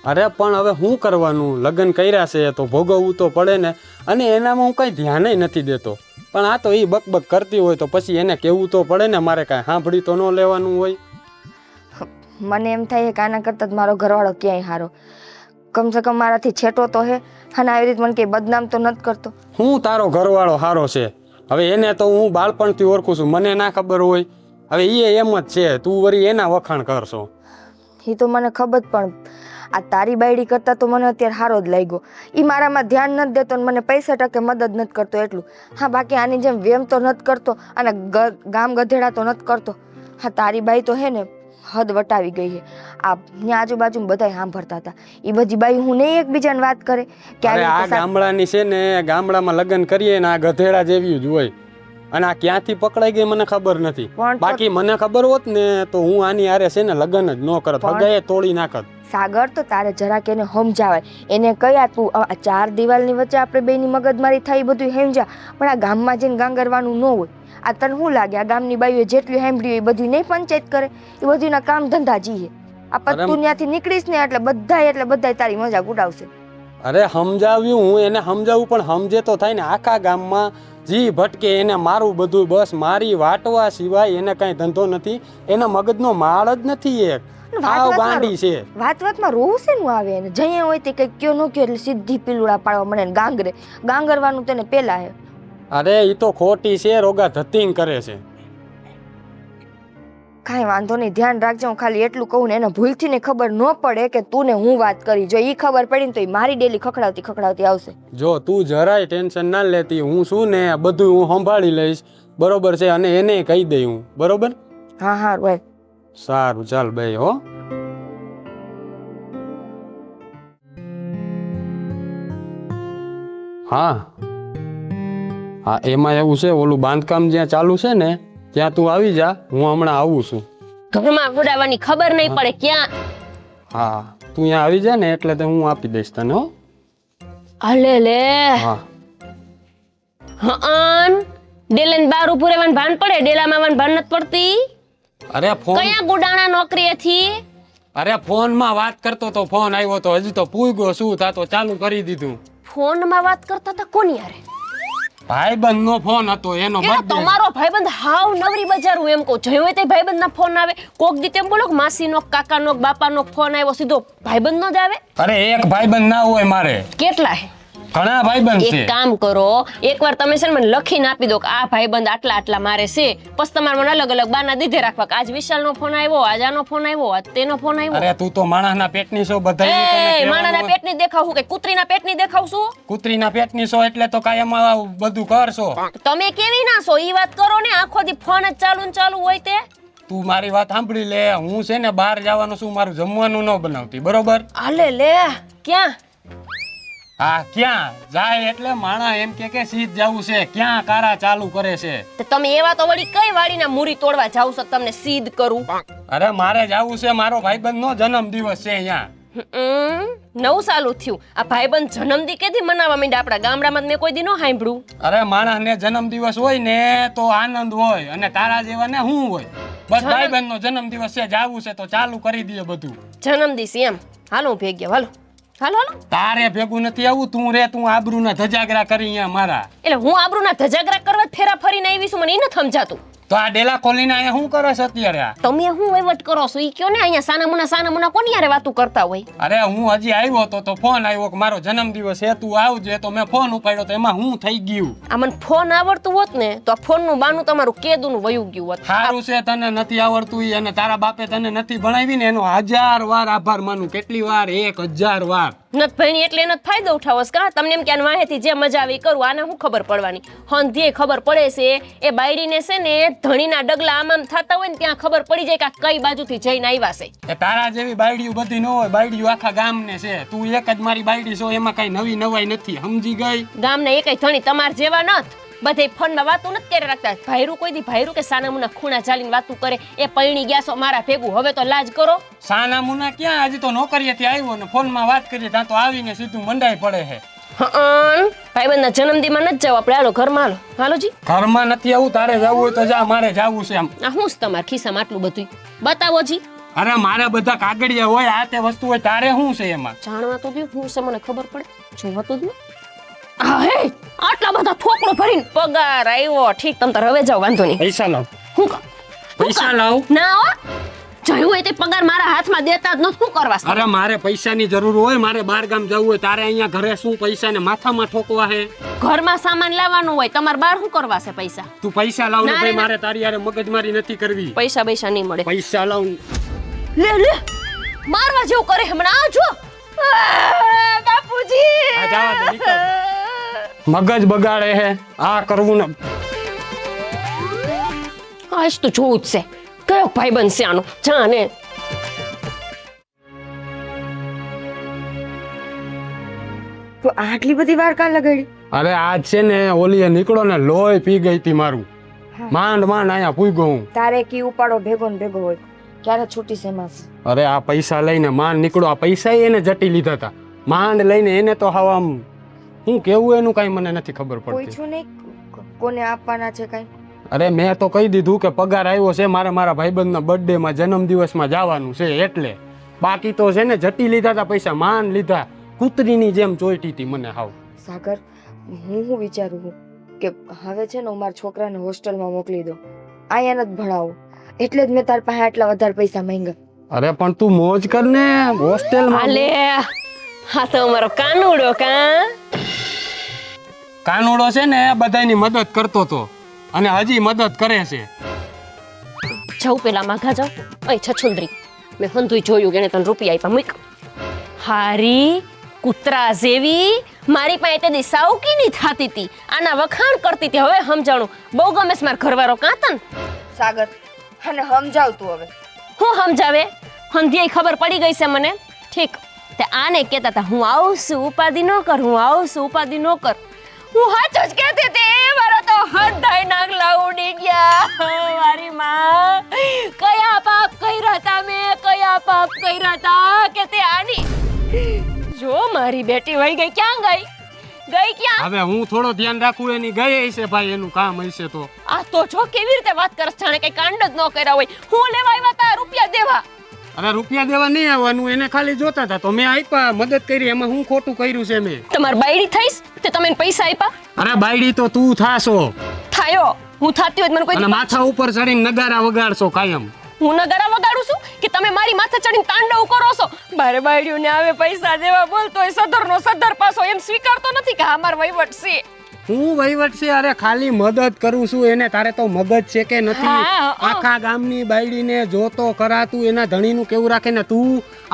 અરે પણ હવે શું કરવાનું, લગ્ન કર્યા છે તો ભોગવવું તો પડે ને. અને એનામાં હું કાંઈ ધ્યાન નથી દેતો, પણ આ તો એ બકબક કરતી હોય તો પછી એને કહેવું તો પડે ને, મારે કાંઈ સાંભળી તો ન લેવાનું હોય. મને એમ થાય કે આના કરતાં જ મારો ઘરવાળો ક્યાંય હારો, કમસે કમ મારાથી છેટો તો હે, અને આવી રીતે મને કંઈ બદનામ તો નથી કરતો. હું તારો ઘરવાળો હારો છે, હવે એને તો હું બાળપણથી ઓળખું છું, મને ના ખબર હોય. હવે એ એમ જ છે, તું વળી એના વખાણ કરશો. એ તો મને ખબર, પણ આ તારી બાયડી કરતાં તો મને અત્યારે હારો જ લાગ્યો. એ મારામાં ધ્યાન નથી દેતો ને મને પૈસા ટકે મદદ નથી કરતો એટલું. હા બાકી આની જેમ વેમ તો નથી કરતો, અને ગામ ગધેડા તો નથી કરતો. હા તારી બાઈ તો હે ને હદ વટાવી ગઈ છે. આ ત્યાં આજુબાજુ બધા સાંભળતા હતા, એ બધી બાઈ હું નહીં એકબીજાને વાત કરે કે આ ગામડાની છે ને, ગામડામાં લગ્ન કરીએ ને આ ગધેડા જેવી જ હોય. અને આ ક્યાંથી પકડાઈ ગઈ મને ખબર નથી, બાકી મને ખબર હોત ને તો હું આની હારે છે ને લગ્ન જ ન કરત, હગાએ તોડી નાખત. સાગર તો તારે જરાક એને સમજાવાય, એને કયા તું આ ચાર દિવાલની વચ્ચે આપણે બેની મગજમારી થાય બધું સમજા, પણ આ ગામમાં જઈને ગાંગરવાનું ન હોય. આ તને શું લાગે આ ગામની બાઈઓ જેટલું સાંભળ્યું એ બધું નહીં પંચાયત કરે, એ બધુંના કામ ધંધા જીએ. આ પછી તું ત્યાંથી નીકળીશ ને એટલે બધાય તારી મજાક ઉડાવશે. અરે સમજાવ્યું, હું એને સમજાવું, પણ સમજે તો થાય ને. આખા ગામમાં જી ભટકે એને મારું બધું, બસ મારી વાટવા સિવાય એને કાંઈ ધંધો નથી, એના મગજનો માળ જ નથી એક. ગાંડી છે. વાતમાં રોવું છે નું આવે એને, જઈએ હોય તે કઈ કયો ન કયો એટલે સીધી પીલુડા પાડવા મને ગાંગરે. ગાંગરવાનું તેને પેલા હે. અરે ઈ તો ખોટી છે, રોગા ધતિંગ કરે છે. કાંઈ વાંધો નહીં, ધ્યાન રાખજો. હું ખાલી એટલું કહું ને, એને ભૂલથી ને ખબર ન પડે કે તું ને હું વાત કરી. જો ઈ ખબર પડી ને તો ઈ મારી ડેલી ખખડાવતી આવશે. જો તું જરાય ટેન્શન ના લેતી, હું શું ને બધું હું સંભાળી લઈશ, બરોબર છે. અને એને કહી દઈ હું, બરોબર? હા હા ભાઈ સારું, ચાલ ભાઈ. હો હા હા, એમાં એવું છે, ઓલું બાંધકામ જ્યાં ચાલુ છે ને ત્યાં તું આવી જા, હું હમણાં આવું છું. ઘરમાં ઉડાવવાની ખબર નહીં પડે ક્યાં. હા તું અહીંયા આવી જા ને એટલે હું આપી દઈશ તને. હો અલે લે હા હન ડેલેન બાર ઉપર રહેવાનું ભાન પડે, ડેલામાં આવવાનું ભાન નથી પડતી. અરે ફોન, કયા ગુડાણા નોકરીએથી? અરે ફોનમાં વાત કરતો તો ફોન આવ્યો તો, હજી તો પૂગ્યો શું થાતો, ચાલુ કરી દીધું. ફોનમાં વાત કરતા હતા કોની યારે? ભાઈબંધ નો ફોન હતો, એનો એ તમારો ભાઈબંધ હાવ નવરી બજારું એમ કહું. જોયું હોય તે ભાઈબંધ ના ફોન આવે, કોક દી તેમ બોલો માસી નો, કાકા નો, બાપા નો ફોન આવ્યો, સીધો ભાઈબંધ નો જ આવે. અરે એક ભાઈબંધ ના હોય મારે, કેટલા હે? ઘણા ભાઈબંધ એક છે. કામ કરો, એકવાર તમે છે ને મને લખીને આપી દો કે આ ભાઈબંધ આટલા આટલા મારે છે, પછી તમારે મને અલગ અલગ બાના દીધે રાખવા કે આજ વિશાલનો ફોન આવ્યો, આજ આનો ફોન આવ્યો, આજ તેનો ફોન આવ્યો. અરે તું તો માણસના પેટની છો, બધા એ માણાના પેટની દેખાવ કે કૂતરીના પેટની દેખાવ છું? કૂતરીના પેટની છો એટલે તો કાયમ આવું બધું કરશો. તમે કેવી ના છો ઈ વાત કરો ને, આખો દી ફોન જ ચાલુ ને ચાલુ હોય તે. તું મારી વાત સાંભળી લે, હું છે ને બહાર જવાનું છું, મારું જમવાનું ન બનાવતી, બરોબર? આલે લે, ક્યાં? હા, ક્યાં જાય એટલે માણા એમ કે સીધ જવું છે, ક્યાં કારા ચાલુ કરે છે. તે તમે એવા તો વળી કઈ વાડીના મૂરી તોડવા જાવ છો, તમને સીધ કરું? અરે મારે જવું છે, મારો ભાઈબંધનો જન્મદિવસ છે અહીંયા. નવું ચાલુ થયું. આ ભાઈબંધ જન્મદી કેદી મનાવવા માંડ્યા? આપણા ગામડામાં મેં કોઈ દી ન સાંભળ્યું. અરે માણસને જન્મદિવસ હોય ને તો આનંદ હોય, અને તારા જેવા ને શું હોય? બસ ભાઈબંધનો જન્મદિવસ છે, જાવું છે તો ચાલુ કરી દઈએ બધું. જન્મદિવસ એમ? હાલો હું ભેગ્યો, હાલો હાલો હાલો. તારે ભેગું નથી આવું, તું રે, તું આબરૂના ધજાગરા કરી અહીંયા મારા. એટલે હું આબરૂના ધજાગરા કરવા જ ફેરા ફરીને આવી છું, મને ઈ નથી સમજાતું. તો આ ડેલા ખોલીને અહીંયા શું કરે છે અત્યારે આ? તમે હું વહીવટ કરો છો ઈ કયો ને. અહીંયા સાના મુના કોની યારે વાતું કરતા હોય? અરે હું હજી આવ્યો તો ફોન આવ્યો કે મારો જન્મદિવસ છે, તું આવજે, તો મેં ફોન ઉપાડ્યો તો એમાં હું થઈ ગયું. આ મને ફોન આવડતું હોત ને તો આ ફોનનું બાનું તમારું કેદુનું વયું ગયું હોત. સારું છે તને નથી આવડતું ઈ, અને તારા બાપે તને નથી ભણાવી ને એનો 1000 વાર આભાર માનું. કેટલી વાર? 1000 વાર. નત ભણી એટલે એનો જ ફાયદો ઉઠાવસ કા? તમને એમ કે આને વાહેથી જે મજા આવી કરું, આને શું ખબર પડવાની? હંધીએ ખબર પડે છે એ બાયડીને છે ને ધણીના ડગલા આમ થતા હોય ને ત્યાં ખબર પડી જાય કે આ કઈ બાજુથી જઈને આવ્યા છે. એ તારા જેવી બાયડીઓ બધી ન હોય, બાયડીઓ આખા ગામને છે. તું એક જ મારી બાયડી છો, એમાં કઈ નવી નવાઈ નથી, સમજી ગઈ? ગામના એકેય ધણી તમાર જેવા નથ. બધે ફોનમાં વાતું નથી કરે રાખતા. ભાઈરું કોઈ દી ભાઈરું કે સાનામુના ખૂણા ચાલીને વાતું કરે, એ પૈણી ગયા છો મારા ભેગું, હવે તો લાજ કરો. સાના મુના ક્યાં? હજી તો નોકરીએથી આવ્યો ને ફોનમાં વાત કરીએ ત્યાં તો આવીને સીધું મંડાઈ પડે છે. ભાઈબંધના જન્મદિનમાં નથી જાવ આપણે, હાલો ઘરમાં હાલો. હાલો જી. ઘરમાં નથી આવું, તારે જવું હોય તો જા, મારે જવું છે. એમ આ શું છે તમારા ખિસ્સામાં આટલું બધું? બતાવો જી. અરે મારે બધા કાગળિયા હોય, આ તે વસ્તુ હોય, તારે શું છે એમાં? જાણવા તો દો શું છે, મને ખબર પડે. જોવા તો દો. હા હે, આટલા બધા થોકડો ભરીને પગાર આવ્યો. ઠીક, તમ તાર હવે જાવ, વાંધો નહીં. પૈસા લાવ. હું કા પૈસા લાવ. ના હો, જોયું હોય તે પગાર મારા હાથમાં દેતા જ નથી. શું કરવા છે? અરે મારે પૈસાની જરૂર હોય, મારે બહાર ગામ જવું હોય, તારે અહીંયા ઘરે શું પૈસા ને માથામાં ઠોકવા હે? ઘરમાં સામાન લાવવાનું હોય, તમારે બહાર શું કરવા છે પૈસા? તું પૈસા લાવ ને ના, ભાઈ, ના. મારે તારી યારે મગજમારી નથી કરવી. પૈસા નહીં મળે. પૈસા લાવ. લે લે, મારવા જેવું કરે હમણાં. આ જો બાપુજી, આ જવા દે, નીકળ. મગજ બગાડે હે આ કરવું ને. આજ તો જોવું જ છે કયો ભાઈબંધ છે આનો. જાને તો આટલી બધી વાર કાં લગાડી? અરે આજ છે ને ઓલીએ નીકળો ને લોહી પી ગઈ તી મારું. માંડ અહીંયા પૂગ્યો હું. તારે કી ઉપાડો ભેગો ને ભેગો હોય, ક્યારે છૂટી છે માસ? અરે આ પૈસા લઈને માંડ નીકળો. આ પૈસા એને જટી લીધા હતા, માંડ લઈને એને તો હાવ આમ હું કેવું એનું કઈ મને નથી ખબર પડતી. પૂછ્યું નહીં કોને આપવાના છે કઈ? અરે મેં તો કહી દીધું કે પગાર આવ્યો છે, મારે મારા ભાઈબંધના બર્થડે માં જન્મદિવસમાં જવાનું છે એટલે. બાકી તો છે ને જટી લીધા હતા પૈસા, માંડ લીધા. કૂતરીની જેમ ચોઈટી હતી મને હાવ. સાગર, હું વિચારું છું કે હવે છે ને હું મારા છોકરાને હોસ્ટેલમાં મોકલી દો, અહીંયા નથી ભણાવો, એટલે જ મેં તાર પાસે આટલા વધારે પૈસા માંગ્યા. અરે પણ તું મોજ કર ને હોસ્ટેલમાં. હાલે, હા તો અમારો કાનુડો કાનુડો છે ને બધાની મદદ કરતો તો, અને હજી મદદ કરે છે. જાઉં પેલા માઘા જાઉં. અય છછુંદરી, મેં હંધુય જોયું કે એને તને રૂપિયા આપ્યા. મૂક હારી કૂતરા જેવી મારી પાસે તે સાવકી ની થાતી હતી, આના વખાણ કરતી હતી. હવે સમજાણું, બહુ ગમે છે મારો ઘરવાળો. કાં તન સાગર, અને સમજાવ તું હવે. હું સમજાવે? હંધિયાઈ ખબર પડી ગઈ છે મને. ઠીક, તે આને કહેતા હતા હું આવું છું, ઉપાધિ ન કર, હું આવું છું, ઉપાધિ ન કર. હું હાચો જ કહેતી હતી, મારા તો હંધાઈ નાગલા ઉડી ગયા. મારી માં, કયા પાપ કર્યા હતા મેં, કયા પાપ કર્યા હતા કે તે આની. જો મારી બેટી વહી ગઈ. ક્યાં ગઈ? ગઈ ક્યાં? હવે હું થોડો ધ્યાન રાખું એની ગઈ હશે ભાઈ, એનું કામ હશે તો. આ તો જો કેવી રીતે વાત કરસ, જાણે કઈ કાંડ જ ન કર્યા હોય. હું લેવા આવ્યા તા રૂપિયા દેવા. અરે રૂપિયા દેવા નહીં આવવાનું, એને ખાલી જોતા હતા તો મેં આપ્યા, મદદ કરી. એમાં હું ખોટું કર્યું છે મેં? તમાર બાયડી થઈશ તે તમે પૈસા આપ્યા? અરે બાયડી તો તું થાશો, થાયો હું થાતી હોય તો મને કોઈ અને માથા ઉપર ચડીને નગારા વગાડશો કાયમ. હું નગારા વગાડું છું? કે તમે મારી માથે ચડીને તાંડવ કરો છો? મારે બાયડીઓને આવે પૈસા દેવા બોલતો હોય સદરનો સદર પાછો એમ સ્વીકારતો નથી કે હા મારો વહીવટ છે. હું વહીવટ છે? અરે ખાલી મદદ કરું છું એને. તારે તો મગજ છે કે નથી? હા, આખા ગામની બાયડીને જોતો કરાતું એના ધણીનું કેવું રાખે ને તું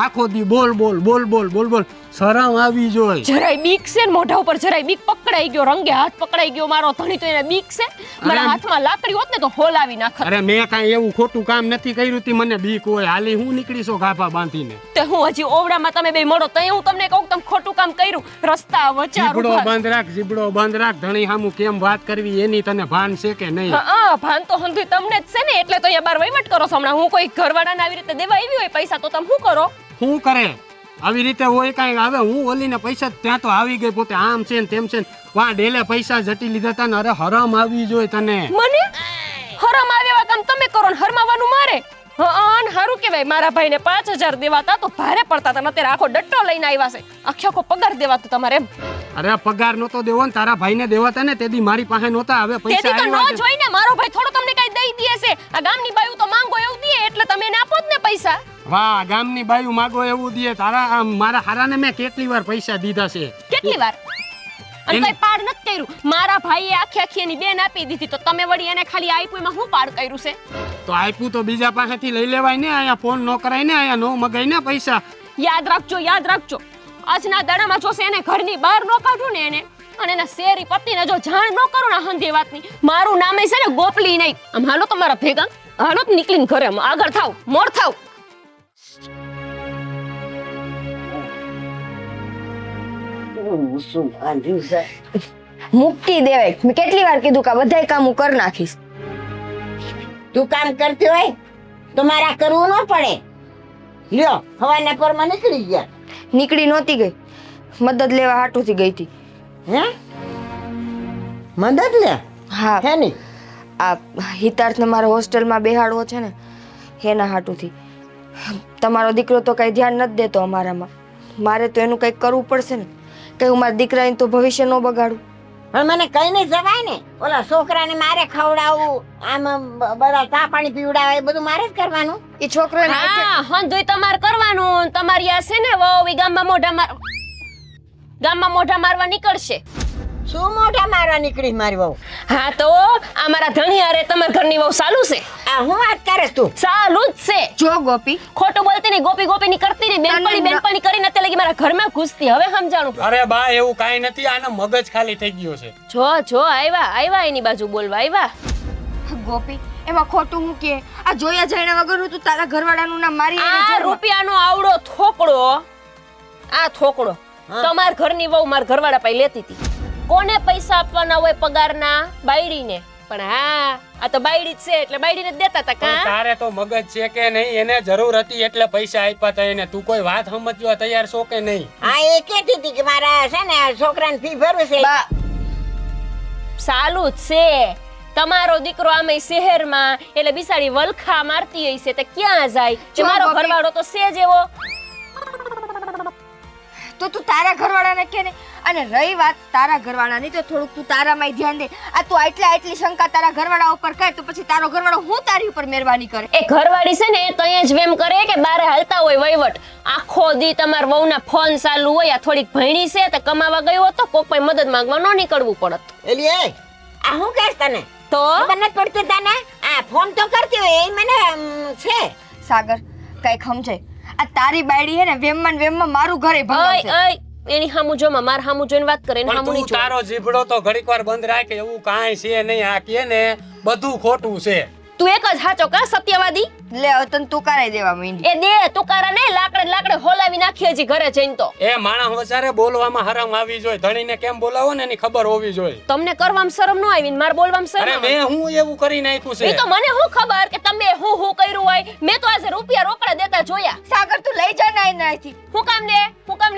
આખો દી બોલ બોલ બોલ બોલ બોલ બોલ. શરમ આવી જોઈ. જરાય બીક છે ને મોઢા ઉપર જરાય બીક પકડાઈ ગયો, રંગે હાથ પકડાઈ ગયો મારો ધણી. તો એને બીક છે? મારા હાથમાં લાકડી હોત ને તો હોલાવી નાખત. અરે મેં કાંઈ એવું ખોટું કામ નથી કર્યું તી મને બીક હોય. હાલી હું નીકળીશો ગાભા બાંધીને. તે હું હજી ઓવડામાં તમે બે મળો તઈ હું તમને કહું તમે ખોટું કામ કર્યું. રસ્તા વચાર જીબડો ઉભા. બંધ રાખ, જીબડો બંધ રાખ. ધણી હામું કેમ વાત કરવી એની તને ભાન છે કે નહીં? હા ભાન તો હંધુય તમને જ છે ને, એટલે તો અહીંયા બાર વહીવટ કરો છો. હમણાં હું કોઈ ઘરવાળાને આવી રીતે દેવા આવી હોય પૈસા તો તમે શું કરો? શું કરે આવી રીતે હોય કાંઈ? હવે હું ઓલીને પૈસા ત્યાં તો આવી ગઈ પોતે આમ છે ને તેમ છે ને વાં ડેલે પૈસા જટી લીધા તા ને. અરે હરામ આવી જોઈ તને. મને હરામ આવ્યા કામ તમે કરો ને હરમાવાનું મારે? હા હારું કહેવાય મારા ભાઈને 5000 દેવાતા તો ભારે પડતા હતા. અત્યારે આખો ડટ્ટો લઈને આવ્યા છે. આખો પગાર દેવાતો તમારે એમ? અરે પગાર નતો દેવો ને તારા ભાઈને દેવાતા ને તેથી મારી પાસે નહોતા. હવે પૈસા તેથી તો આવ્યા ન છે. જોઈને મારો ભાઈ થોડો તમને કઈ દઈ દે છે. આ ગામની બાયું તો માંગો એવું દે એટલે તમે એને આપો જ ને પૈસા. વાહ ગામની બાયું માગો એવું દે. તારા મારા હારાને મેં કેટલી વાર પૈસા દીધા છે. કેટલી વાર? અને કઈ પાડ નથી કર્યું. મારા ભાઈએ આખી એની બેન આપી દીધી તો તમે વળી એને ખાલી આપ્યું એમાં શું પાડ કર્યું છે? તો આપ્યું તો બીજા પાસેથી લઈ લેવાય ને. અહીંયા ફોન ન કરાય ને, અહીંયા નો મગાય ને પૈસા. યાદ રાખજો, યાદ રાખજો. આજના દાડામાં જોશે એને ઘરની બહાર ન કાઢું ને એને અને એના શેરી પતિને જો જાણ ન કરું ને હંધી વાતની, મારું નામ છે ને ગોપલી નહીં. આમ હાલો તમારા ભેગા, હાલો તો નીકળીને ઘરે આગળ થાવ, મોર થાવ. મૂકી દેવાય. મેં કેટલી વાર કીધું કે આ બધાય કામ હું કરી નાખીશ. તું કામ કરતી હોય તો મારા કરવું ન પડે. લ્યો હવાના પરમાં નીકળી ગયા. નીકળી નહોતી ગઈ, મદદ લેવા હાટુથી ગઈ હતી. હે મદદ લે? હા, હે ની આ હિતાર્થને મારા હોસ્ટેલમાં બેહાડવો છે ને એના હાટુથી. તમારો દીકરો તો કઈ ધ્યાન નથી દેતો અમારામાં. મારે તો એનું કંઈક કરવું પડશે ને. કઈ હું મારા દીકરાને તો ભવિષ્ય ન બગાડું. પણ મને કઈ નહીં જવાય ને. ઓલા છોકરાને મારે ખવડાવવું, આમ બધા ચા પાણી પીવડાવે એ બધું મારે જ કરવાનું. એ છોકરો હા હંધુય તમારે કરવાનું. તમારી આ છે ને વહુ ગામમાં મોઢા મારવા નીકળશે. શું મોઢા મારવા નીકળી મારી વહુ? હા તો આ મારા ધણી હારે તમારા ઘરની વહુ ચાલુ છે. આ હું વાત કરે તું? ચાલુ જ છે. જો ગોપી, ખોટું બોલતી નહીં, ગોપી ગોપી ની કરતી નહીં, બેનપણી બેનપણી કરીને અત્યારે લગી મારા ઘરમાં ઘૂસતી. હવે સમજાણું. અરે બા એવું કાંઈ નથી. આનો મગજ ખાલી થઈ ગયો છે. જો આવ્યા એની બાજુ બોલવા આવ્યા. ગોપી એમાં ખોટું હું કે આ જોયા જાણ્યા વગરનું તું તારા ઘરવાળાનું નામ મારી એને આ જોરમાં. રૂપિયાનો આવડો થોકડો, આ થોકડો તમાર ઘરની વહુ માર ઘરવાળા પાસે લેતી હતી. કોને પૈસા આપવાના હોય પગારના? બાયડીને. પણ હા આ તો બાયડી જ છે એટલે બાયડીને જ દેતા હતા. પણ કા તારે તો મગજ છે કે નહીં? એને જરૂર હતી એટલે પૈસા આપ્યા તા એને. તું કોઈ વાત સમજવા તૈયાર છો કે નહીં? હા એ કહેતી હતી કે મારા છે ને છોકરાને ફી ભરવી છે. બા, ચાલુ જ છે. તમારો દીકરો આમે શહેરમાં એટલે બિસાડી વલખા મારતી હશે તે ક્યાં જાય? જો મારો ગોપી. ઘરવાળો તો છે જ એવો. તો તું તારા ઘરવાળાને કે ને. અને રહી વાત તારા ઘરવાળાની તો થોડુંક તું તારામાં ધ્યાન દે. આ તું આટલી શંકા તારા ઘરવાળા ઉપર કરે તો પછી તારો ઘરવાળો હું તારી ઉપર મહેરબાની કરે? એ ઘરવાળી છે ને તો અહીંયા જ વેમ કરે કે બારે હાલતા હોય વહીવટ. આખો દી તમાર વહુના ફોન ચાલુ હોય. આ થોડીક ભણી છે તે કમાવા ગયો હતો, કોક પાસે મદદ માંગવા ન નીકળવું પડત. એલી એ આ હું કહેશ તને? તો ખબર નથી પડતી તને? આ ફોન તો કરતી હોય એ મને છે. સાગર કઈક સમજાય. આ તારી બાયડી હે ને વેમમાં મારું ઘરે ભંગાવશે. ઓય એની હામું જોમાં માર હામું જોઈને વાત કરે. એની પણ હામું તું નહીં જો. તારો જીભડો તો ઘડીક વાર બંધ રાખ. એવું કાંઈ છે નહીં. આ કે ને બધું ખોટું છે. તું એક જ હાચો કા સત્યવાદી? લે હવે તને તું કરાઈ દેવા માંડી. એ દે તુકારા ને લાકડે હોલાવી નાખી હજી ઘરે જઈને તો. એ માણસ વચારે બોલવામાં હરામ આવી જોઈએ. ધણીને કેમ બોલાવો ને એની ખબર હોવી જોઈએ. તમને કરવામાં શરમ ન આવી ને માર બોલવામાં અરે શરમ? મેં હું એવું કરી નાખ્યું એ છે? તો મને શું ખબર કે તમે હું કર્યું હોય. મેં તો આજે રૂપિયા રોકડા દેતા જોયા. સાગર તું લઈ જા ના અહીંથી. હું કામ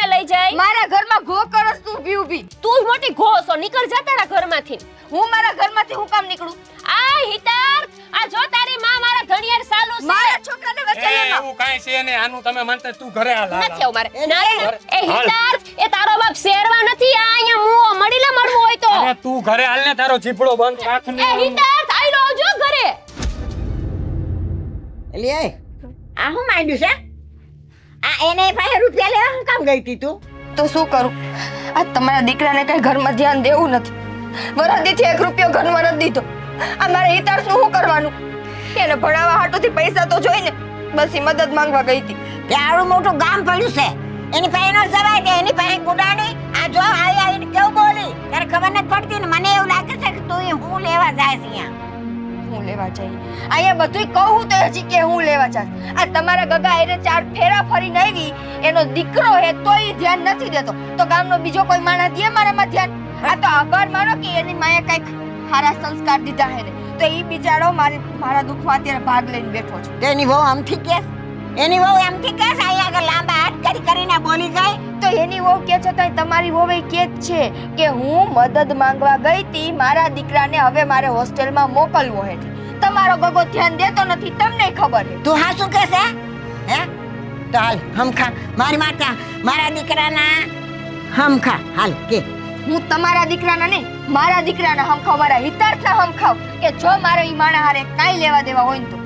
ને લઈ જાય? મારા ઘરમાં ઘો કરસ તું ઊભી. તું જ મોટી ઘોસો નીકળ જા તારા ઘરમાંથી. હું મારા ઘરમાંથી હું કામ નીકળું? આ હિતાર આ જો તારી માં મારા ધણિયાર સાલું છે. મારા છોકરાને વચ્ચે એ લેમાં. એવું કાંઈ છે નહીં. આનું તમે માનતા તું ઘરે હાલ હાલ, નથી આવું મારે. એ ના, નહીં. ના. એ હિતાર એ તારો બાપ શેરવા નથી. આ અહીંયા મુઓ મડીલા મળવું હોય તો. અરે તું ઘરે હાલ ને. તારો જીભડો બંધ રાખ ને. એ હિતાર આઈ લો જો ઘરે. એલી એ આ શું માંડ્યું છે? આ એને પાસે રૂપિયા લેવા હું કામ ગઈ હતી તું? તો શું કરું? આ તમારા દીકરાને કઈ ઘરમાં ધ્યાન દેવું નથી. વરદીથી 1 રૂપિયો ઘરમાં નથી દીધો. આ મારે હિતાર્થનું શું કરવાનું? એને ભણાવવા હાટુથી પૈસા તો જોઈને બસ ઈ મદદ માંગવા ગઈ હતી. કે આવડું મોટું ગામ પડ્યું છે, એની પાસે નો જવાય દે, એની પાસે ગુડાણી. આ જો આવી આવીને કેવું બોલી, તારે ખબર નથી પડતી ને. મને એવું લાગે છે કે તું હું લેવા જાય છે અહીંયા. હું લેવા જઈ અહીંયા બધુંય કહું તો હજી કે હું લેવા જાસ. આ તમારા ગગા એને 4 ફેરા ફરીને આવી, એનો દીકરો હે તોય ધ્યાન નથી દેતો. તો ગામનો બીજો કોઈ માણસ દે મારામાં ધ્યાન? આ તો આભાર માનો કે એની માએ કઈક સારા સંસ્કાર દીધા હે ને, તો ઈ બિચારો મારા દુઃખમાં અત્યારે ભાગ લઈને બેઠો છે. તેની વહુ આમથી કેસ, એની વહુ એમથી કેસ અહીંયા આગળ લાંબા હાથ કરીને બોલી ગઈ. તો એની વહુ કે છે તો તમારી વહુ એ કે જ છે કે હું મદદ માંગવા ગઈ હતી, મારા દીકરાને હવે મારે હોસ્ટેલમાં મોકલવો હે. તમારો ગગો ધ્યાન દેતો નથી, તમને ખબર છે. તું હા શું કહેશે? હે તો હાલ હમખા મારી માતા મારા દીકરાના હમખા હાલ કે હું તમારા દીકરાના નહીં, મારા દીકરાના હમખાવ, મારા હિતાર્થના હમખાવ કે જો મારો ઈ માણા હારે કાઈ લેવા દેવા હોય ને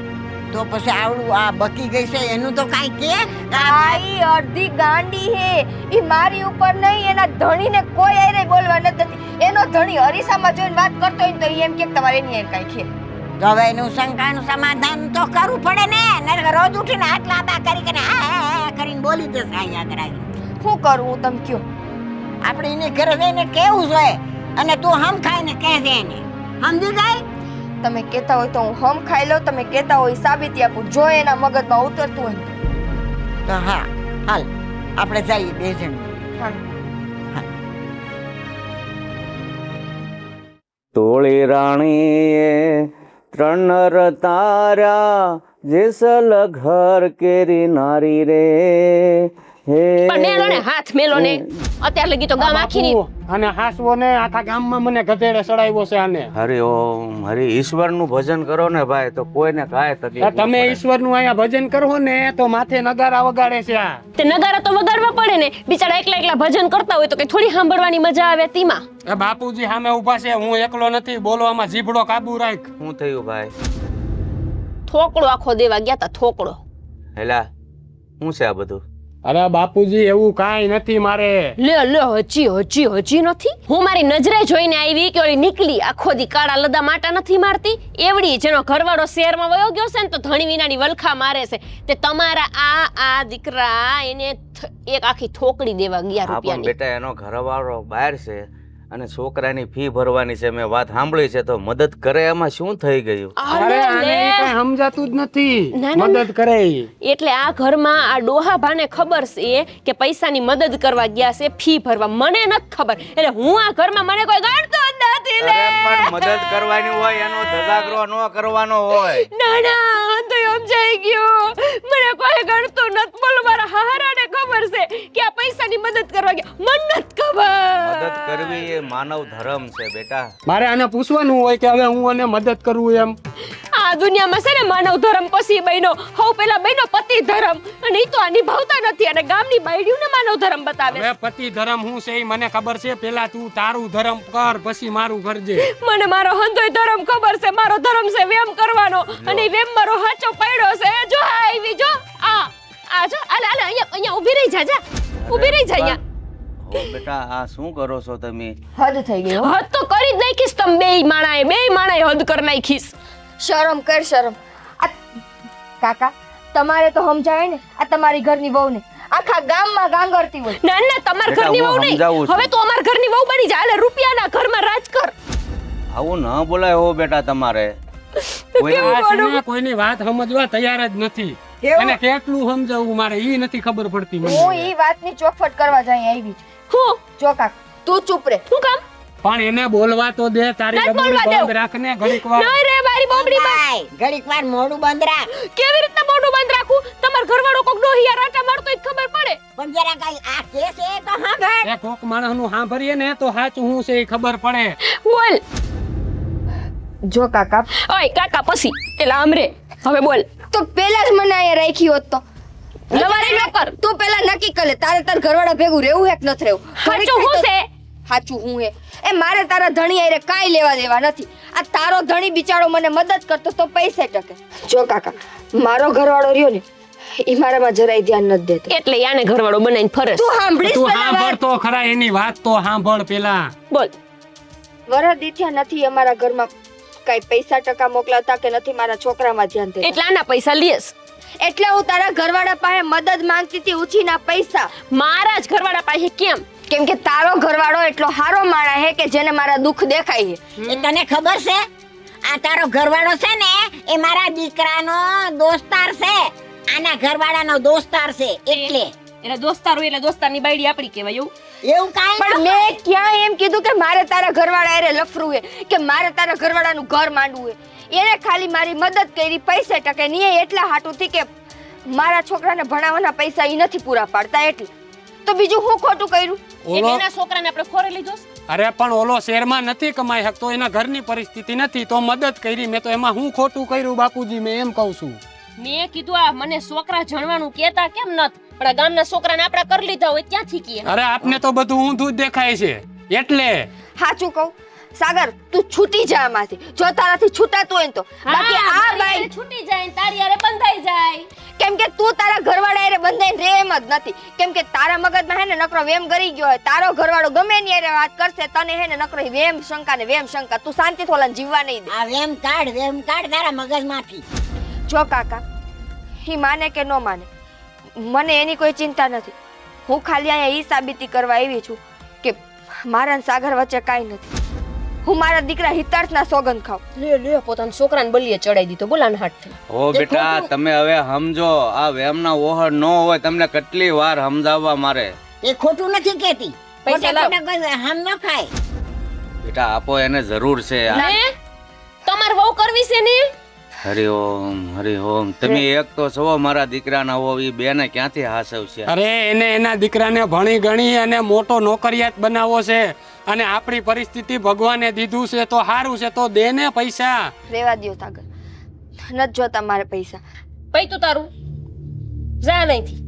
તો પછી આવડું આ બકી ગઈ છે એનું તો કાઈ કે. આઈ અડધી ગાંડી હે. ઈ મારી ઉપર નહીં, એના ધણીને કોઈ આરે બોલવા નથી. એનો ધણી અરીસામાં જોઈને વાત કરતો હોય તો ઈ એમ કે તમારે એની એમ કાઈ કે. તો હવે એનું શંકાનું સમાધાન તો કરવું પડે ને. નકર રોજ ઉઠીને હાથ લાંબા કરીને આ કરીને બોલી જશે અહીંયા આગળ આવી. શું કરું હું, તમે કયો? આપણે એને ઘરે જઈને કેવું જોઈએ અને તું હમ ખાઈને કહેજે એને. સમજી જાય? તમે કહેતા હોય તો હું હમ ખાઈ લઉં, તમે કહેતા હોય સાબિતી આપું. જો એના મગજમાં ઉતરતું હોય તો હા હાલ આપણે જઈએ 2 જણ. હા. તોળી રાણીએ 3 તારા જેસલ ઘર કેરી નારી રે હે. પણ મેલો ને હાથ મેલો ને, અત્યાર લગી તો ગામ આખી અને હાસવો ને આખા ગામમાં મને ગધેડે ચડાવ્યો છે આને. હરિ ઓમ, હરિ ઈશ્વરનું ભજન કરો ને ભાઈ, તો કોઈને કાંઈ તકલીફ ન તમે પડે. ઈશ્વરનું અહીંયા ભજન કરો ને તો માથે નગારા વગાડે છે આ. તે નગારા તો વગાડવા પડે ને. બિચારા એકલા એકલા ભજન કરતા હોય તો કઈ થોડી સાંભળવાની મજા આવે તેમાં. એ બાપુજી સામે ઊભા છે, હું એકલો નથી. બોલવામાં જીભડો કાબુ રાખ. શું થયું ભાઈ? થોકડો આખો દેવા ગયા તા, થોકડો. હેલા શું છે આ બધું? અરે બાપુજી એવું કાંઈ નથી મારે. લે લે હજી નથી. હું મારી નજરે જોઈને આવી કે ઓલી નીકળી આખો દી કાળા લદા માટા નથી મારતી એવડી, જેનો ઘરવાળો શહેરમાં વયો ગયો છે ને તો ધણી વિનાની વલખા મારે છે. તે તમારા આ દીકરા એને એક આખી થોકડી દેવા ગયા હા પણ રૂપિયાની. બેટા એનો ઘરવાળો બહાર છે અને છોકરાની ફી ભરવાની છે, મેં વાત સાંભળી છે, તો મદદ કરે એમાં શું થઈ ગયું? અરે આને ઈ કાંઈ સમજાતું જ નથી. ના, ના, મદદ કરે ઈ. એટલે આ ઘરમાં આ ડોહા ભાને ખબર છે કે પૈસાની મદદ કરવા ગયા છે, ફી ભરવા. મને નથી ખબર. એટલે હું આ ઘરમાં મને કોઈ ગણતો જ નથી લે. અરે પણ મદદ કરવાની હોય એનો ધજાગરો ન કરવાનો હોય. ના ના તો સમજાઈ ગયું. મને કોઈ ગણતો નથી. બોલો મારા હારાને ખબર છે કે આ પૈસાની મદદ કરવા ગયા. મને નથી ખબર. મદદ કરવી એ માનવ ધર્મ છે બેટા. મારે આને પૂછવાનું હોય કે હવે હું આને મદદ કરું એમ. આ દુનિયામાં છે ને માનવ ધર્મ પછી બન્યો, હવ પેલા બન્યો પતિ ધર્મ, અને ઈ તો આ નિભાવતા નથી અને ગામની બાયડીઓને માનવ ધર્મ બતાવે છે. હવે પતિ ધર્મ હું છે ઈ મને ખબર છે. પેલા તું તારું ધર્મ કર, પછી મારું કરજે. મને મારો હંધોય ધર્મ ખબર છે. મારો ધર્મ છે વેમ કરવાનો, અને ઈ વેમ મારો હાચો પડ્યો છે. જો આ આવી જો આ જો આલે આલે અહીંયા ઊભી રહી જા. ઊભી રહી જા અહીંયા. હો બેટા આ શું કરો છો તમે? હદ થઈ ગઈ હો. હદ તો કરી જ નાખીશ તમે બેય માણાએ હદ કરી નાખીશ. શરમ કર શરમ. આ કાકા તમારે તો સમજાવે ને, આ તમારી ઘરની વહુને આખા ગામમાં ગાંગરતી હોય. ના ના તમાર બેટા, ઘરની હું વહુ નહીં, સમજાવું છું. હવે તો અમાર ઘરની વહુ બની જા. એટલે રૂપિયાના ઘરમાં રાજ કર. આવું ન બોલાય હો બેટા તમારે. આ છે ને કોઈની વાત સમજવા તૈયાર જ નથી. એને કેટલું સમજાવવું મારે ઈ નથી ખબર પડતી મને. હું ઈ વાતની ચોખવટ કરવા જઈ આવી છું. હું જો કાકા તું ચૂપ રે. શું કામ? પણ એને બોલવા તો દે. તારી નથી ડબલું બોલવા દેવું. બંધ રાખને ઘડીક વાર. નહીં રે મારી બોબડી માં. ભાઈ ઘડીક વાર મોઢું બંધ રાખ. કેવી રીતના મોઢું બંધ રાખું? તમાર ઘરવાળો કોક ડોહિયા રાટા મારતો હોય તો ખબર પડે. પણ જરા કઈ આ કેસ એ તો સાંભળ. એ કોક માણસનું સાંભળીએ ને તો સાચું હું છે ઈ ખબર પડે. બોલ. જો કાકા ઓય કાકા પછી એટલે આમ રે. હવે બોલ. તો પેલા જ મને અહીંયા રાખી હોત તો લવારે ન કર. તું પેલા નક્કી કર લે તારે તાર ઘરવાળા ભેગું રહેવું હે કે નથી રહેવું. સાચું હું છે? સાચું હું હે. એ મારે તારા ધણી આરે કાઈ લેવા દેવા નથી. આ તારો ધણી બિચારો મને મદદ કરતો તો પૈસા ટકે. જો કાકા મારો ઘરવાળો રહ્યો ને ઈ મારામાં જરાય ધ્યાન નથી દેતો. એટલે યાને ઘરવાળો બનાવીને ફરે છે. તું સાંભળીશ તું પેલા સાંભળ વાત? તો ખરા, એની વાત તો સાંભળ પેલા. બોલ. વરદિથ્યા નથી અમારા ઘરમાં કઈ પૈસા ટકા મોકલાતા કે નથી મારા છોકરામાં ધ્યાન દેતા. એટલે આના પૈસા લીએસ. એટલે હું તારા ઘરવાળા પાસે મદદ માંગતી હતી ઉછીના પૈસા. મારા જ ઘરવાળા પાસે કેમ? કેમ કે તારો ઘરવાળો એટલો હારો માણા હે કે જેને મારા દુઃખ દેખાય છે. એ તને ખબર છે આ તારો ઘરવાળો છે ને એ મારા દીકરાનો દોસ્તાર છે. આના ઘરવાળાનો દોસ્તાર છે એટલે દોસ્તાર હોય એટલે દોસ્તારની બાયડી આપણી કહેવાય એવું. એવું કાંઈ પણ ન મેં ક્યાં એમ કીધું કે મારે તારા ઘરવાળા હારે લફરું હે કે મારે તારા ઘરવાળાનું ઘર માંડવું હે. એને ખાલી મારી મદદ કરી પૈસે ટકે ની એટલા હાટુથી કે મારા છોકરાને ભણાવવાના પૈસા ઈ નથી પૂરા પાડતા એટલે. તો બીજું હું ખોટું કર્યું? ઓલો એના છોકરાને આપણે ખોરે લીધો. અરે પણ ઓલો શહેરમાં નથી કમાઈ શકતો, એના ઘરની પરિસ્થિતિ નથી તો મદદ કરી મેં. તો એમાં હું ખોટું કર્યું બાપુજી? મેં એમ કહું છું. મેં કીધું આ મને છોકરા જણવાનું કેતા કેમ નત? પણ આ ગામના છોકરાને આપણે કરી લીધા હોય ત્યાંથી કીએ. અરે આપને તો બધું ઊંધું જ દેખાય છે એટલે. સાચું કહું સાગર, તું છૂટી જા આમાંથી જો તારાથી છૂટાતું હોય ને તો. બાકી આ બાઈ છૂટી જાય ને તારી હારે બંધાઈ જાય. કેમ કે તું તારા ઘરવાળા હારે બંધાઈને રે એમ જ નથી. કેમ કે તારા મગજમાં હે ને નકરો વેમ ગરી ગયો હોય. તારો ઘરવાળો ગમે એની હારે વાત કરશે તને હે ને નકરો વેમ શંકા ને વેમ શંકા. તું શાંતિથી ઓલાને જીવવા નહીં દે. આ વેમ કાઢ તારા મગજમાંથી. જો કાકા ઈ માને કે ન માને મને એની કોઈ ચિંતા નથી. હું ખાલી અહીંયા ઈ સાબિતી કરવા આવી છું કે મારા ને સાગર વચ્ચે કાંઈ નથી. હું મારા દીકરા હિતાર્થના સોગંદ ખાઉં. લે પોતાના છોકરાને બલીએ ચડાઈ દીધો બોલાન હાથ. ઓ બેટા તમે હવે સમજો, આ વેમના ઓહળ ન હોય તમને કેટલી વાર સમજાવવા મારે. એ ખોટું નથી કહેતી. પૈસા લાવ. હમ ન ખાય. બેટા આપો, એને જરૂર છે. તમારે વહુ કરવી છે ને? હરિઓમ હરિઓમ. તમે એક તો છો મારા દીકરાના હો, એ બેને ક્યાંથી હાસવશે? અરે એને એના દીકરાને ભણી ગણી અને મોટો નોકરિયાત બનાવવો છે અને આપણી પરિસ્થિતિ ભગવાને દીધું છે તો સારું છે તો દે ને પૈસા. રેવા દ્યો સાગર, નથી જોતા મારે પૈસા. પૈ તું તારું જા નહીંથી.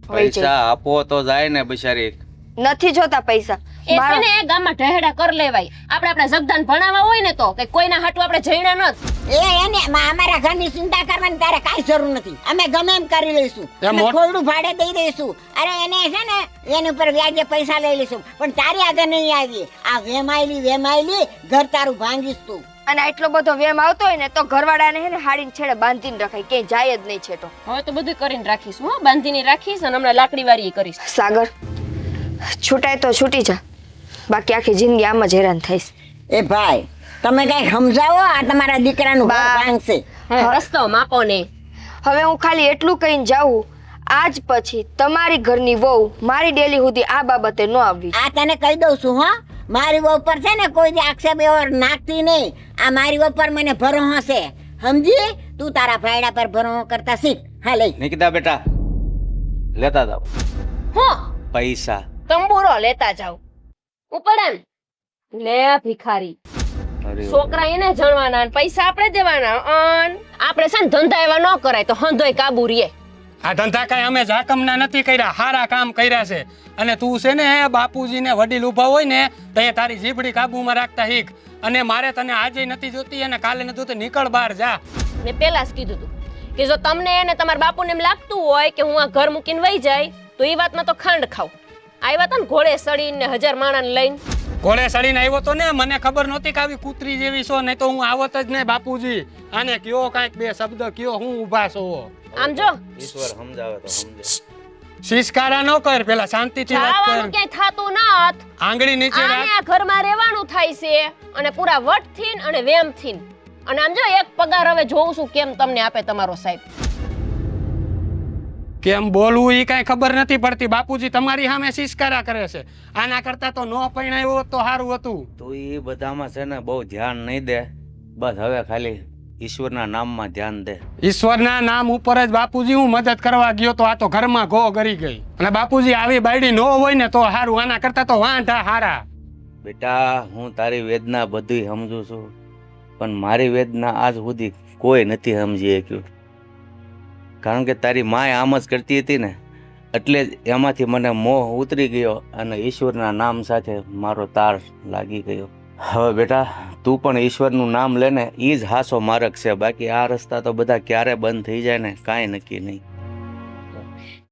પૈસા આપો તો જાય ને બિચારી. નથી જોતા પૈસા. એ છે ને ગામમાં ઢહેડા કર લેવાય. આપણે જગદાન ભણાવવા હોય ને તો કે કોઈના હાટુ આપણે જઈણા નત. એને અમારા ઘરની ચિંતા કરવાની તારે કાંઈ જરૂર નથી. અમે ગમે એમ કરી લઈશું. અમે ખોરડું ભાડે દઈ દઈશું. અરે એને છે ને એની ઉપર વ્યાજે પૈસા લઈ લઈશું. પણ તારી આગળ નહીં આવીએ. આ વેમાયેલી ઘર તારું ભાંગીશ તું. અને આટલો બધો વેમ આવતો હોય ને તો ઘરવાળાને હે ને હાડીને છેડે બાંધીને રખાય, ક્યાંય જાય જ નહીં છેટો. હવે તો બધું કરીને રાખીશ હું, બાંધીને રાખીશ અને હમણાં લાકડી વાળી કરીશ. સાગર છૂટાય તો છૂટી જા, બાકી આખી જિંદગી આમ જ હેરાન થઈશ. એ ભાઈ તમે કઈ સમજાવો. આ તમારા દીકરાનું ઘર ભાંગશે. રસ્તો માપો ને. હવે હું ખાલી એટલું કહીને જાઉં, આજ પછી તમારી ઘરની વહુ મારી ડેલી સુધી આ બાબતે ન આવવી. આ તને કહી દઉં છું હા, મારી વહુ પર છે ને કોઈ જે આક્ષેપ એવો નાખતી નહીં. આ મારી વહુ પર મને ભરોસો છે, સમજી? તું તારા ભાઈડા પર ભરોસો કરતા શીખ. હા લઈ નિકિતા બેટા લેતા જાઓ હું પૈસા. તંબુરો લેતા જાવ ઉપડન લે ભિખારી. છોકરા એને જણવાના ને પૈસા આપણે દેવાના. આપણે છે ને ધંધા એવા ન કરાય તો હંધોય કાબુ રીએ. આ ધંધા કઈ અમે જાકમના નથી કર્યા, સારા કામ કર્યા છે. અને તું છે ને બાપુજીને વડીલ ઊભા હોય ને તો એ તારી જીભડી કાબુમાં રાખતા શીખ. અને મારે તને આજે નથી જોતી અને કાલે નથી જોતી, નીકળ બહાર જા. મેં પહેલા જ કીધું તું કે જો તમને એને તમારા બાપુને એમ લાગતું હોય કે હું આ ઘર મૂકીને વહી જાય તો એ વાતમાં તો ખાંડ ખાવ. આવ્યા તા ને ઘોડે સડીને 1000 માણાને લઈને. ઘોડે સડીને આવ્યો તો ને, મને ખબર નહોતી કે આવી કૂતરી જેવી છો, નહીં તો હું આવત જ નહીં. બાપુજી આને કયો કાંઈક બે શબ્દ કયો, હું ઊભા છો. આમ જો ઈશ્વર સમજાવે તો સમજે. શિષ્કારા ન કર, પેલા શાંતિથી વાત ખાવાનું કર. ક્યાંય થાતું નત. આંગળી નીચે આને રાખ. આ ઘરમાં રહેવાનું થાય છે અને પૂરા વટથી અને વેમથી. અને આમ જો એક પગાર હવે જોઉં છું કેમ તમને આપે તમારો સાહેબ. કેમ બોલવું એ કાંઈ ખબર નથી પડતી. બાપુજી તમારી સામે શિષ્કારા કરે છે. આના કરતા તો ન પરણાવ્યો હોત તો સારું હતું. તું એ બધામાં છે ને બહુ ધ્યાન નહીં દે. બસ હવે ખાલી ઈશ્વરના નામમાં ધ્યાન દે. ઈશ્વરના નામ ઉપર જ બાપુજી હું મદદ કરવા ગયો તો આ તો ઘરમાં ઘો કરી ગઈ. અને બાપુજી આવી બાયડી ન હોય ને તો સારું, આના કરતા તો વાંઢા હારા. બેટા હું તારી વેદના બધી સમજુ છું, પણ મારી વેદના આજ સુધી કોઈ નથી સમજી શક્યું. કારણ કે તારી માય આમ જ કરતી હતી ને, એટલે જ એમાંથી મને મોહ ઉતરી ગયો અને ઈશ્વરના નામ સાથે મારો તાર લાગી ગયો. હવે બેટા તું પણ ઈશ્વરનું નામ લેને, એ જ હાસો માર્ગ છે. બાકી આ રસ્તા તો બધા ક્યારે બંધ થઈ જાય ને કાંઈ નક્કી નહીં.